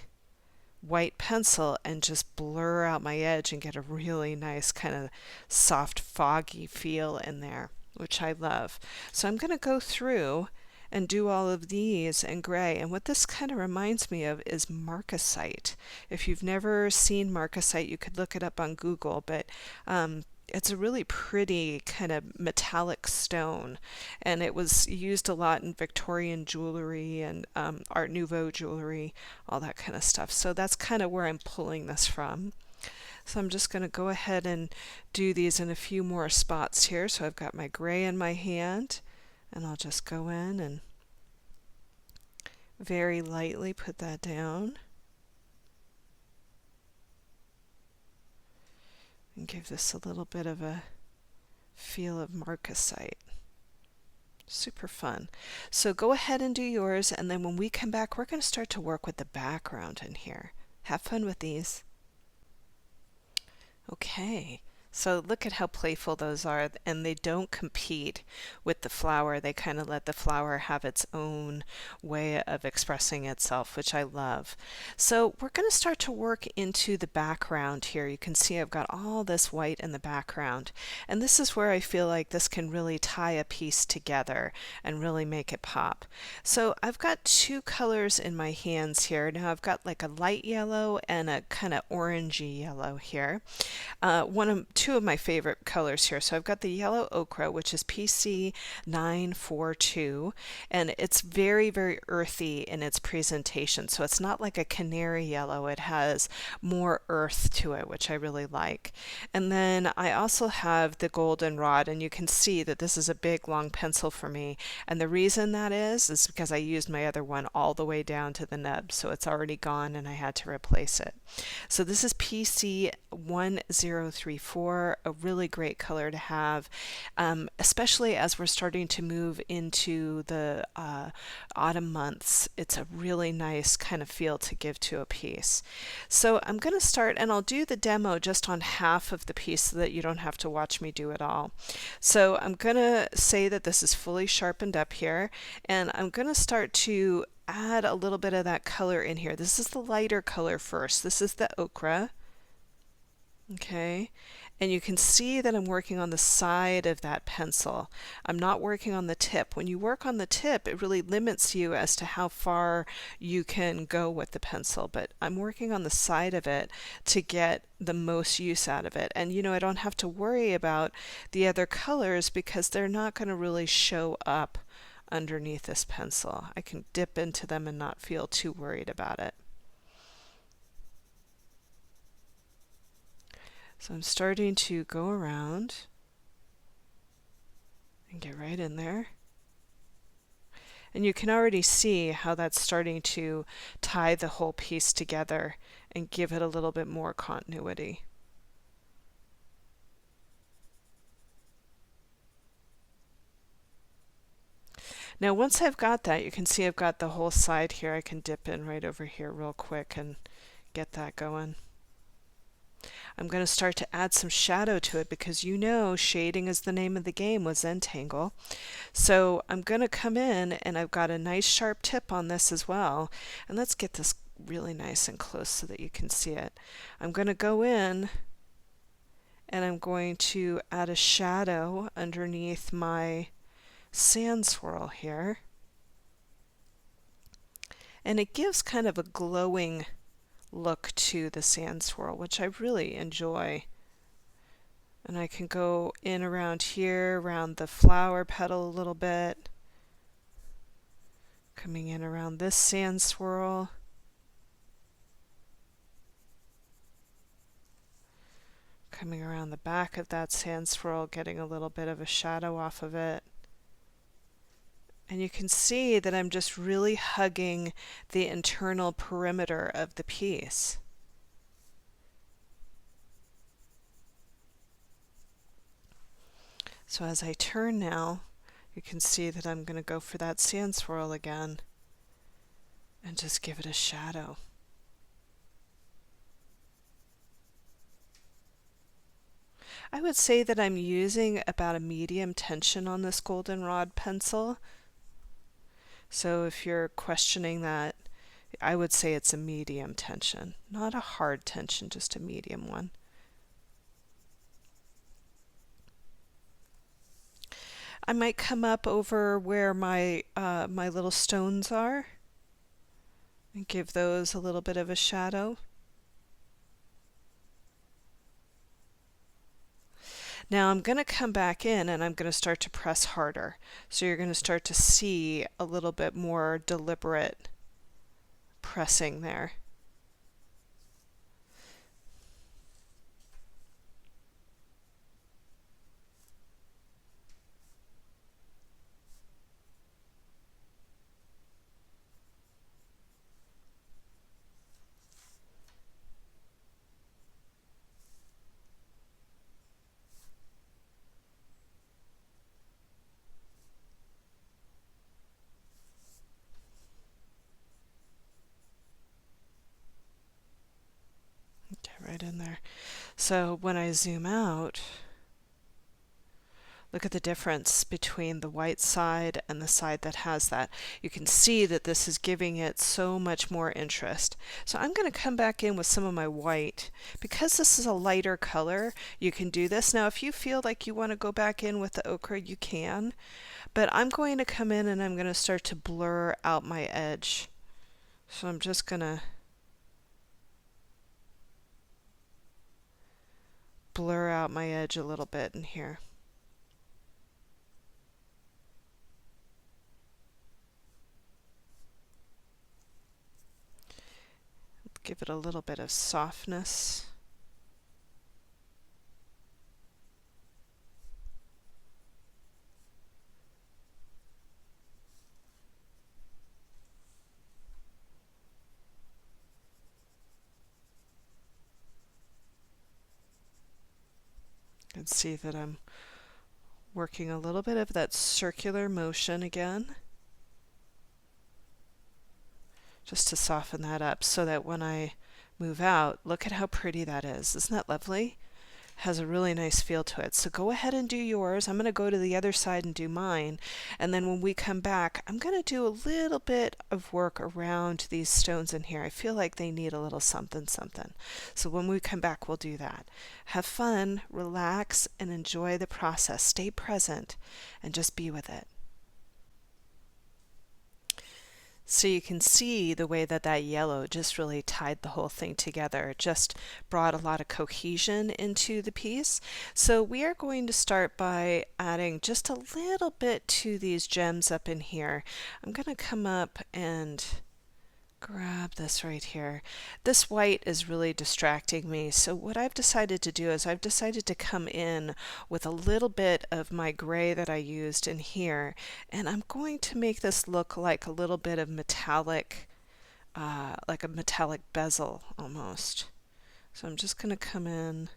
white pencil and just blur out my edge and get a really nice kind of soft foggy feel in there, which I love. So I'm going to go through and do all of these in gray. And what this kind of reminds me of is marcasite. If you've never seen marcasite, you could look it up on Google, but it's a really pretty kind of metallic stone, and it was used a lot in Victorian jewelry and Art Nouveau jewelry, all that kind of stuff. So that's kind of where I'm pulling this from. So I'm just going to go ahead and do these in a few more spots here. So I've got my gray in my hand, and I'll just go in and very lightly put that down. And give this a little bit of a feel of marcasite. Super fun. So go ahead and do yours, and then when we come back, we're going to start to work with the background in here. Have fun with these. Okay, so look at how playful those are, and they don't compete with the flower. They kind of let the flower have its own way of expressing itself, which I love. So we're going to start to work into the background here. You can see I've got all this white in the background, and this is where I feel like this can really tie a piece together and really make it pop. So I've got two colors in my hands here. Now I've got like a light yellow and a kind of orangey yellow here. Two of my favorite colors here. So I've got the yellow ochre, which is PC 942, and it's very, very earthy in its presentation. So it's not like a canary yellow. It has more earth to it, which I really like. And then I also have the goldenrod, and you can see that this is a big, long pencil for me. And the reason that is because I used my other one all the way down to the nub, so it's already gone and I had to replace it. So this is PC 1034, a really great color to have, especially as we're starting to move into the autumn months. It's a really nice kind of feel to give to a piece. So I'm going to start, and I'll do the demo just on half of the piece so that you don't have to watch me do it all. So I'm going to say that this is fully sharpened up here, and I'm going to start to add a little bit of that color in here. This is the lighter color first. This is the ochre. Okay, and you can see that I'm working on the side of that pencil. I'm not working on the tip. When you work on the tip, it really limits you as to how far you can go with the pencil, but I'm working on the side of it to get the most use out of it. And you know, I don't have to worry about the other colors because they're not going to really show up underneath this pencil. I can dip into them and not feel too worried about it. So I'm starting to go around and get right in there. And you can already see how that's starting to tie the whole piece together and give it a little bit more continuity. Now once I've got that, you can see I've got the whole side here. I can dip in right over here real quick and get that going. I'm going to start to add some shadow to it because you know shading is the name of the game with Zentangle. So I'm going to come in, and I've got a nice sharp tip on this as well. And let's get this really nice and close so that you can see it. I'm going to go in and I'm going to add a shadow underneath my sand swirl here. And it gives kind of a glowing look to the sand swirl, which I really enjoy. And I can go in around here, around the flower petal a little bit, coming in around this sand swirl, coming around the back of that sand swirl, getting a little bit of a shadow off of it. And you can see that I'm just really hugging the internal perimeter of the piece. So as I turn now, you can see that I'm going to go for that sand swirl again and just give it a shadow. I would say that I'm using about a medium tension on this goldenrod pencil. So if you're questioning that, I would say it's a medium tension, not a hard tension, just a medium one. I might come up over where my little stones are and give those a little bit of a shadow. Now I'm going to come back in and I'm going to start to press harder. So you're going to start to see a little bit more deliberate pressing there. Get right in there. So when I zoom out, look at the difference between the white side and the side that has that. You can see that this is giving it so much more interest. So I'm going to come back in with some of my white. Because this is a lighter color, you can do this. Now if you feel like you want to go back in with the ochre, you can. But I'm going to come in and I'm going to start to blur out my edge. So I'm just going to blur out my edge a little bit in here. Give it a little bit of softness. You can see that I'm working a little bit of that circular motion again, just to soften that up so that when I move out, look at how pretty that is. Isn't that lovely? Has a really nice feel to it. So go ahead and do yours. I'm going to go to the other side and do mine. And then when we come back, I'm going to do a little bit of work around these stones in here. I feel like they need a little something something. So when we come back, we'll do that. Have fun, relax, and enjoy the process. Stay present and just be with it. So you can see the way that that yellow just really tied the whole thing together. It just brought a lot of cohesion into the piece. So we are going to start by adding just a little bit to these gems up in here. I'm going to come up and grab this right here. This white is really distracting me. So what I've decided to do is I've decided to come in with a little bit of my gray that I used in here, and I'm going to make this look like a little bit of metallic, like a metallic bezel almost. So I'm just going to come in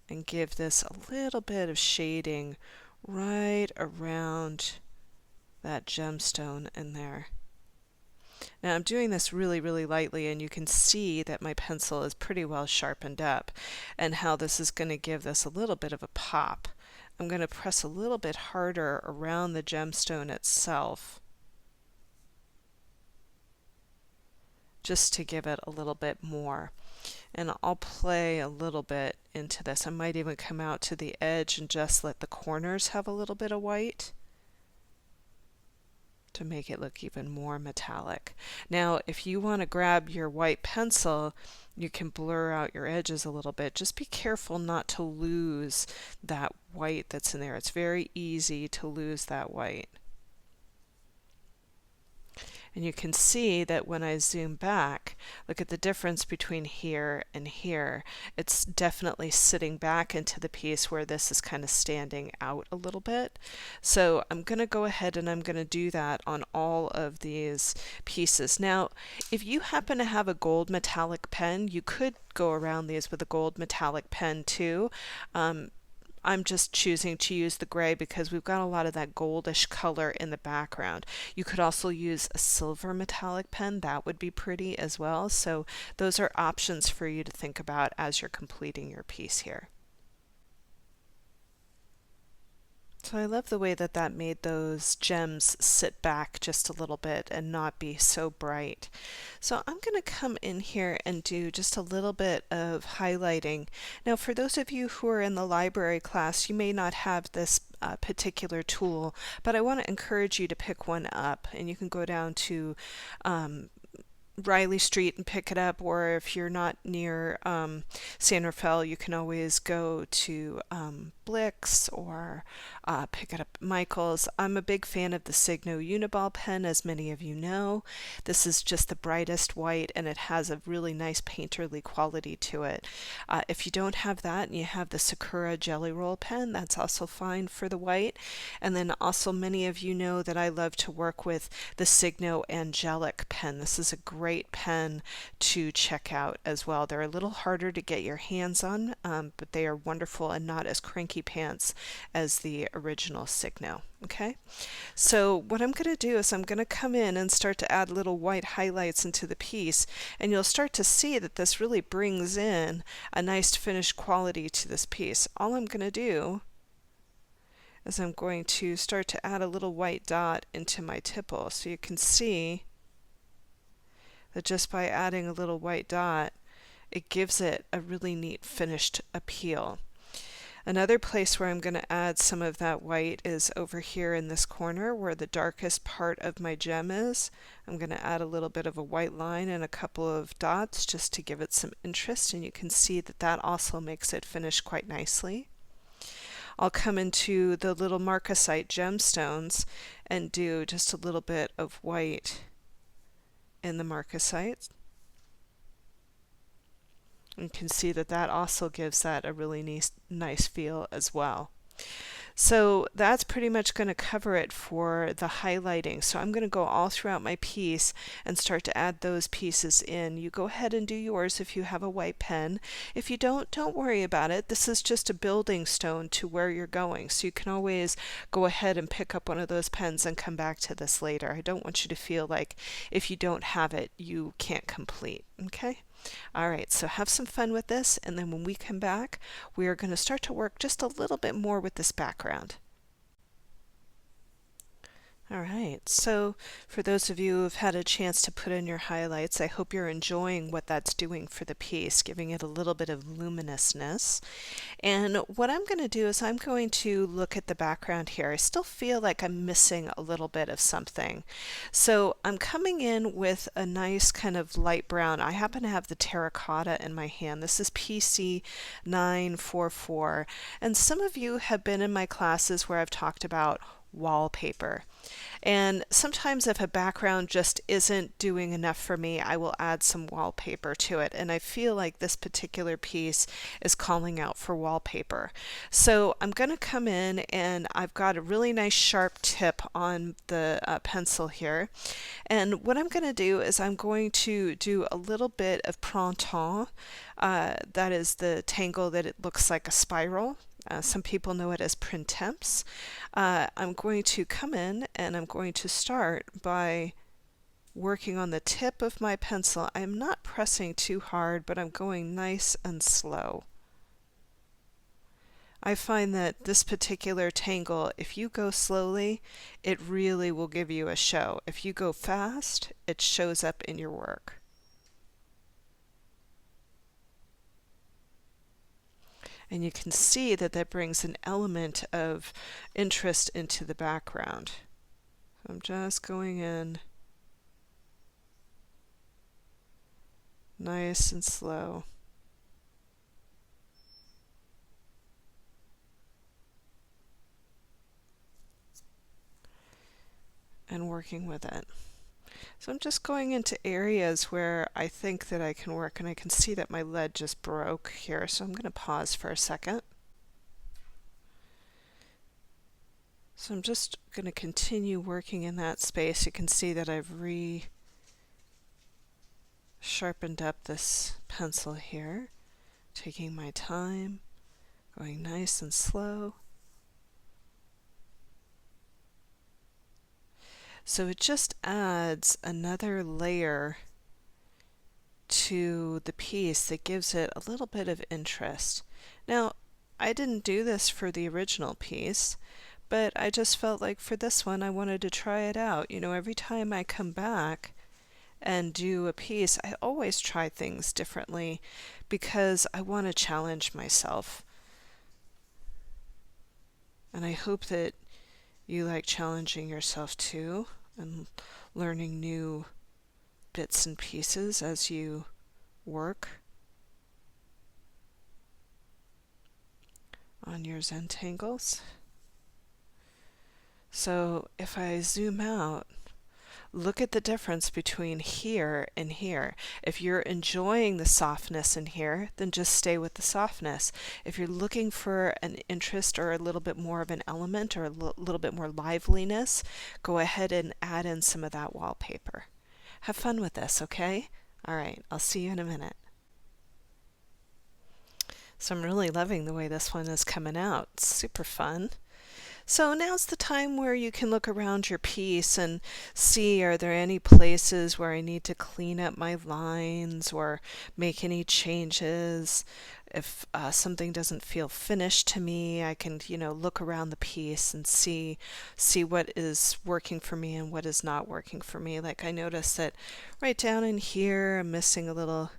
and give this a little bit of shading right around that gemstone in there. Now I'm doing this really, really lightly, and you can see that my pencil is pretty well sharpened up, and how this is going to give this a little bit of a pop. I'm going to press a little bit harder around the gemstone itself, just to give it a little bit more. And I'll play a little bit into this. I might even come out to the edge and just let the corners have a little bit of white to make it look even more metallic. Now, if you want to grab your white pencil, you can blur out your edges a little bit. Just be careful not to lose that white that's in there. It's very easy to lose that white. And you can see that when I zoom back, look at the difference between here and here. It's definitely sitting back into the piece where this is kind of standing out a little bit. So I'm going to go ahead and I'm going to do that on all of these pieces. Now, if you happen to have a gold metallic pen, you could go around these with a gold metallic pen too. I'm just choosing to use the gray because we've got a lot of that goldish color in the background. You could also use a silver metallic pen. That would be pretty as well. So those are options for you to think about as you're completing your piece here. So I love the way that that made those gems sit back just a little bit and not be so bright. So I'm going to come in here and do just a little bit of highlighting. Now for those of you who are in the library class, you may not have this particular tool, but I want to encourage you to pick one up, and you can go down to Riley Street and pick it up, or if you're not near San Rafael, you can always go to Blix or pick it up at Michael's. I'm a big fan of the Signo Uniball pen, as many of you know. This is just the brightest white, and it has a really nice painterly quality to it. If you don't have that and you have the Sakura Jelly Roll pen, that's also fine for the white. And then also many of you know that I love to work with the Signo Angelic Pen. This is a great pen to check out as well. They're a little harder to get your hands on, but they are wonderful and not as cranky pants as the original Signo. Okay, so what I'm going to do is I'm going to come in and start to add little white highlights into the piece, and you'll start to see that this really brings in a nice finished quality to this piece. All I'm going to do is I'm going to start to add a little white dot into my tipple, so you can see that just by adding a little white dot, it gives it a really neat finished appeal. Another place where I'm going to add some of that white is over here in this corner where the darkest part of my gem is. I'm going to add a little bit of a white line and a couple of dots just to give it some interest, and you can see that that also makes it finish quite nicely. I'll come into the little marcasite gemstones and do just a little bit of white in the marcasite. You can see that that also gives that a really nice feel as well. So that's pretty much going to cover it for the highlighting. So I'm going to go all throughout my piece and start to add those pieces in. You go ahead and do yours if you have a white pen. If you don't worry about it. This is just a building stone to where you're going. So you can always go ahead and pick up one of those pens and come back to this later. I don't want you to feel like if you don't have it, you can't complete. Okay? All right, so have some fun with this, and then when we come back, we are going to start to work just a little bit more with this background. All right, so for those of you who have had a chance to put in your highlights, I hope you're enjoying what that's doing for the piece, giving it a little bit of luminousness. And what I'm going to do is I'm going to look at the background here. I still feel like I'm missing a little bit of something. So I'm coming in with a nice kind of light brown. I happen to have the terracotta in my hand. This is PC 944. And some of you have been in my classes where I've talked about wallpaper. And sometimes if a background just isn't doing enough for me, I will add some wallpaper to it. And I feel like this particular piece is calling out for wallpaper. So I'm going to come in, and I've got a really nice sharp tip on the pencil here. And what I'm going to do is I'm going to do a little bit of printemps. That is the tangle that it looks like a spiral. Some people know it as printemps. I'm going to come in and I'm going to start by working on the tip of my pencil. I'm not pressing too hard, but I'm going nice and slow. I find that this particular tangle, if you go slowly, it really will give you a show. If you go fast, it shows up in your work. And you can see that that brings an element of interest into the background. So I'm just going in nice and slow. And working with it. So I'm just going into areas where I think that I can work, and I can see that my lead just broke here, so I'm going to pause for a second. So I'm just going to continue working in that space. You can see that I've sharpened up this pencil here, taking my time, going nice and slow. So it just adds another layer to the piece that gives it a little bit of interest. Now, I didn't do this for the original piece, but I just felt like for this one I wanted to try it out. You know, every time I come back and do a piece, I always try things differently because I want to challenge myself. And I hope that you like challenging yourself too and learning new bits and pieces as you work on your Zentangles. So if I zoom out, look at the difference between here and here. If you're enjoying the softness in here, then just stay with the softness. If you're looking for an interest or a little bit more of an element or a little bit more liveliness, go ahead and add in some of that wallpaper. Have fun with this, okay? All right, I'll see you in a minute. So I'm really loving the way this one is coming out. It's super fun. So now's the time where you can look around your piece and see, are there any places where I need to clean up my lines or make any changes? If something doesn't feel finished to me, I can, look around the piece and see what is working for me and what is not working for me. Like I noticed that right down in here, I'm missing a little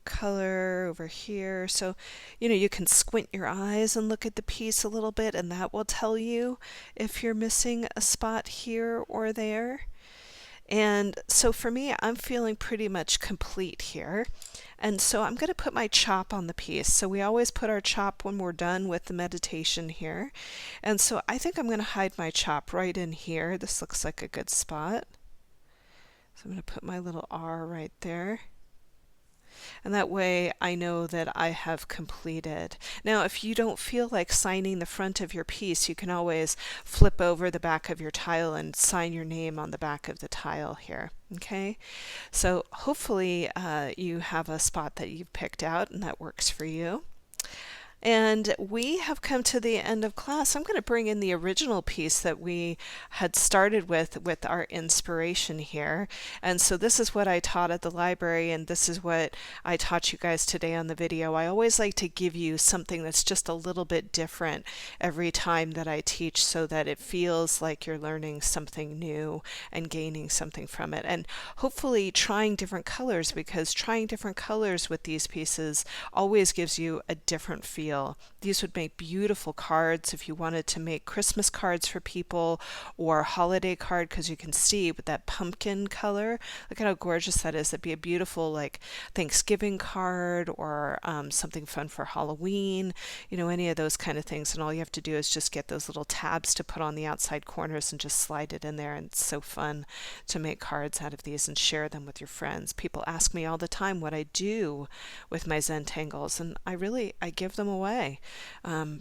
color over here. So, you can squint your eyes and look at the piece a little bit, and that will tell you if you're missing a spot here or there. And so for me, I'm feeling pretty much complete here. And so I'm going to put my chop on the piece. So we always put our chop when we're done with the meditation here. And so I think I'm going to hide my chop right in here. This looks like a good spot. So I'm going to put my little R right there. And that way I know that I have completed. Now, if you don't feel like signing the front of your piece, you can always flip over the back of your tile and sign your name on the back of the tile here. Okay, so hopefully you have a spot that you've picked out and that works for you. And we have come to the end of class. I'm going to bring in the original piece that we had started with our inspiration here. And so this is what I taught at the library, and this is what I taught you guys today on the video. I always like to give you something that's just a little bit different every time that I teach so that it feels like you're learning something new and gaining something from it. And hopefully trying different colors, because trying different colors with these pieces always gives you a different feel. These would make beautiful cards if you wanted to make Christmas cards for people or a holiday card, because you can see with that pumpkin color, look at how gorgeous that is. That'd be a beautiful like Thanksgiving card or something fun for Halloween, any of those kind of things. And all you have to do is just get those little tabs to put on the outside corners and just slide it in there. And it's so fun to make cards out of these and share them with your friends. People ask me all the time what I do with my Zentangles, and I give them away.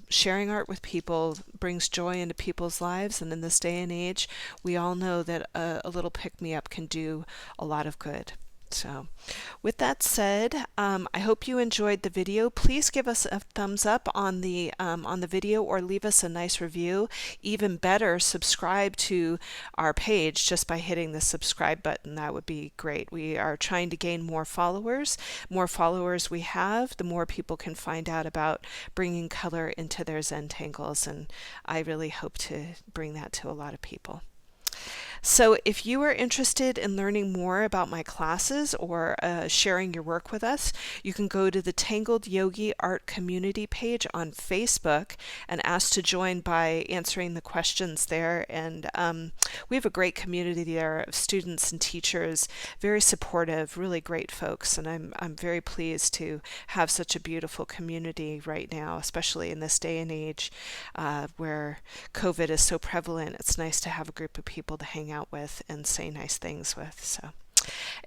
Sharing art with people brings joy into people's lives, and in this day and age, we all know that a little pick-me-up can do a lot of good. So with that said, I hope you enjoyed the video. Please give us a thumbs up on the video or leave us a nice review. Even better, subscribe to our page just by hitting the subscribe button. That would be great. We are trying to gain more followers. More followers we have, the more people can find out about bringing color into their Zentangles, and I really hope to bring that to a lot of people. So if you are interested in learning more about my classes or sharing your work with us, you can go to the Tangled Yogi Art Community page on Facebook and ask to join by answering the questions there. And we have a great community there of students and teachers, very supportive, really great folks. And I'm very pleased to have such a beautiful community right now, especially in this day and age where COVID is so prevalent. It's nice to have a group of people to hang out with and say nice things with. So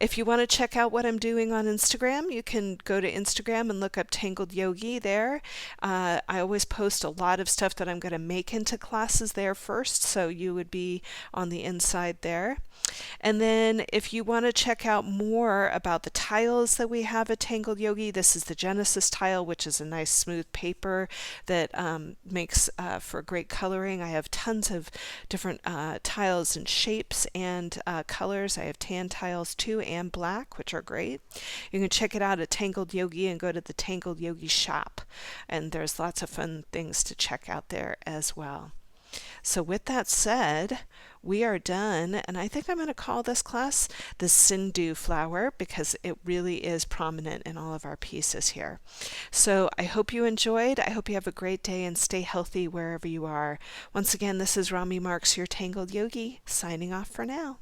if you want to check out what I'm doing on Instagram, you can go to Instagram and look up Tangled Yogi there. I always post a lot of stuff that I'm going to make into classes there first, so you would be on the inside there. And then if you want to check out more about the tiles that we have at Tangled Yogi, this is the Genesis tile, which is a nice smooth paper that makes for great coloring. I have tons of different tiles and shapes and colors. I have tan tiles too and black, which are great. You can check it out at Tangled Yogi and go to the Tangled Yogi shop, and there's lots of fun things to check out there as well. So with that said, we are done, and I think I'm going to call this class the Sindoo flower because it really is prominent in all of our pieces here. So I hope you enjoyed. I hope you have a great day and stay healthy wherever you are. Once again, this is Rami Marks, your Tangled Yogi, signing off for now.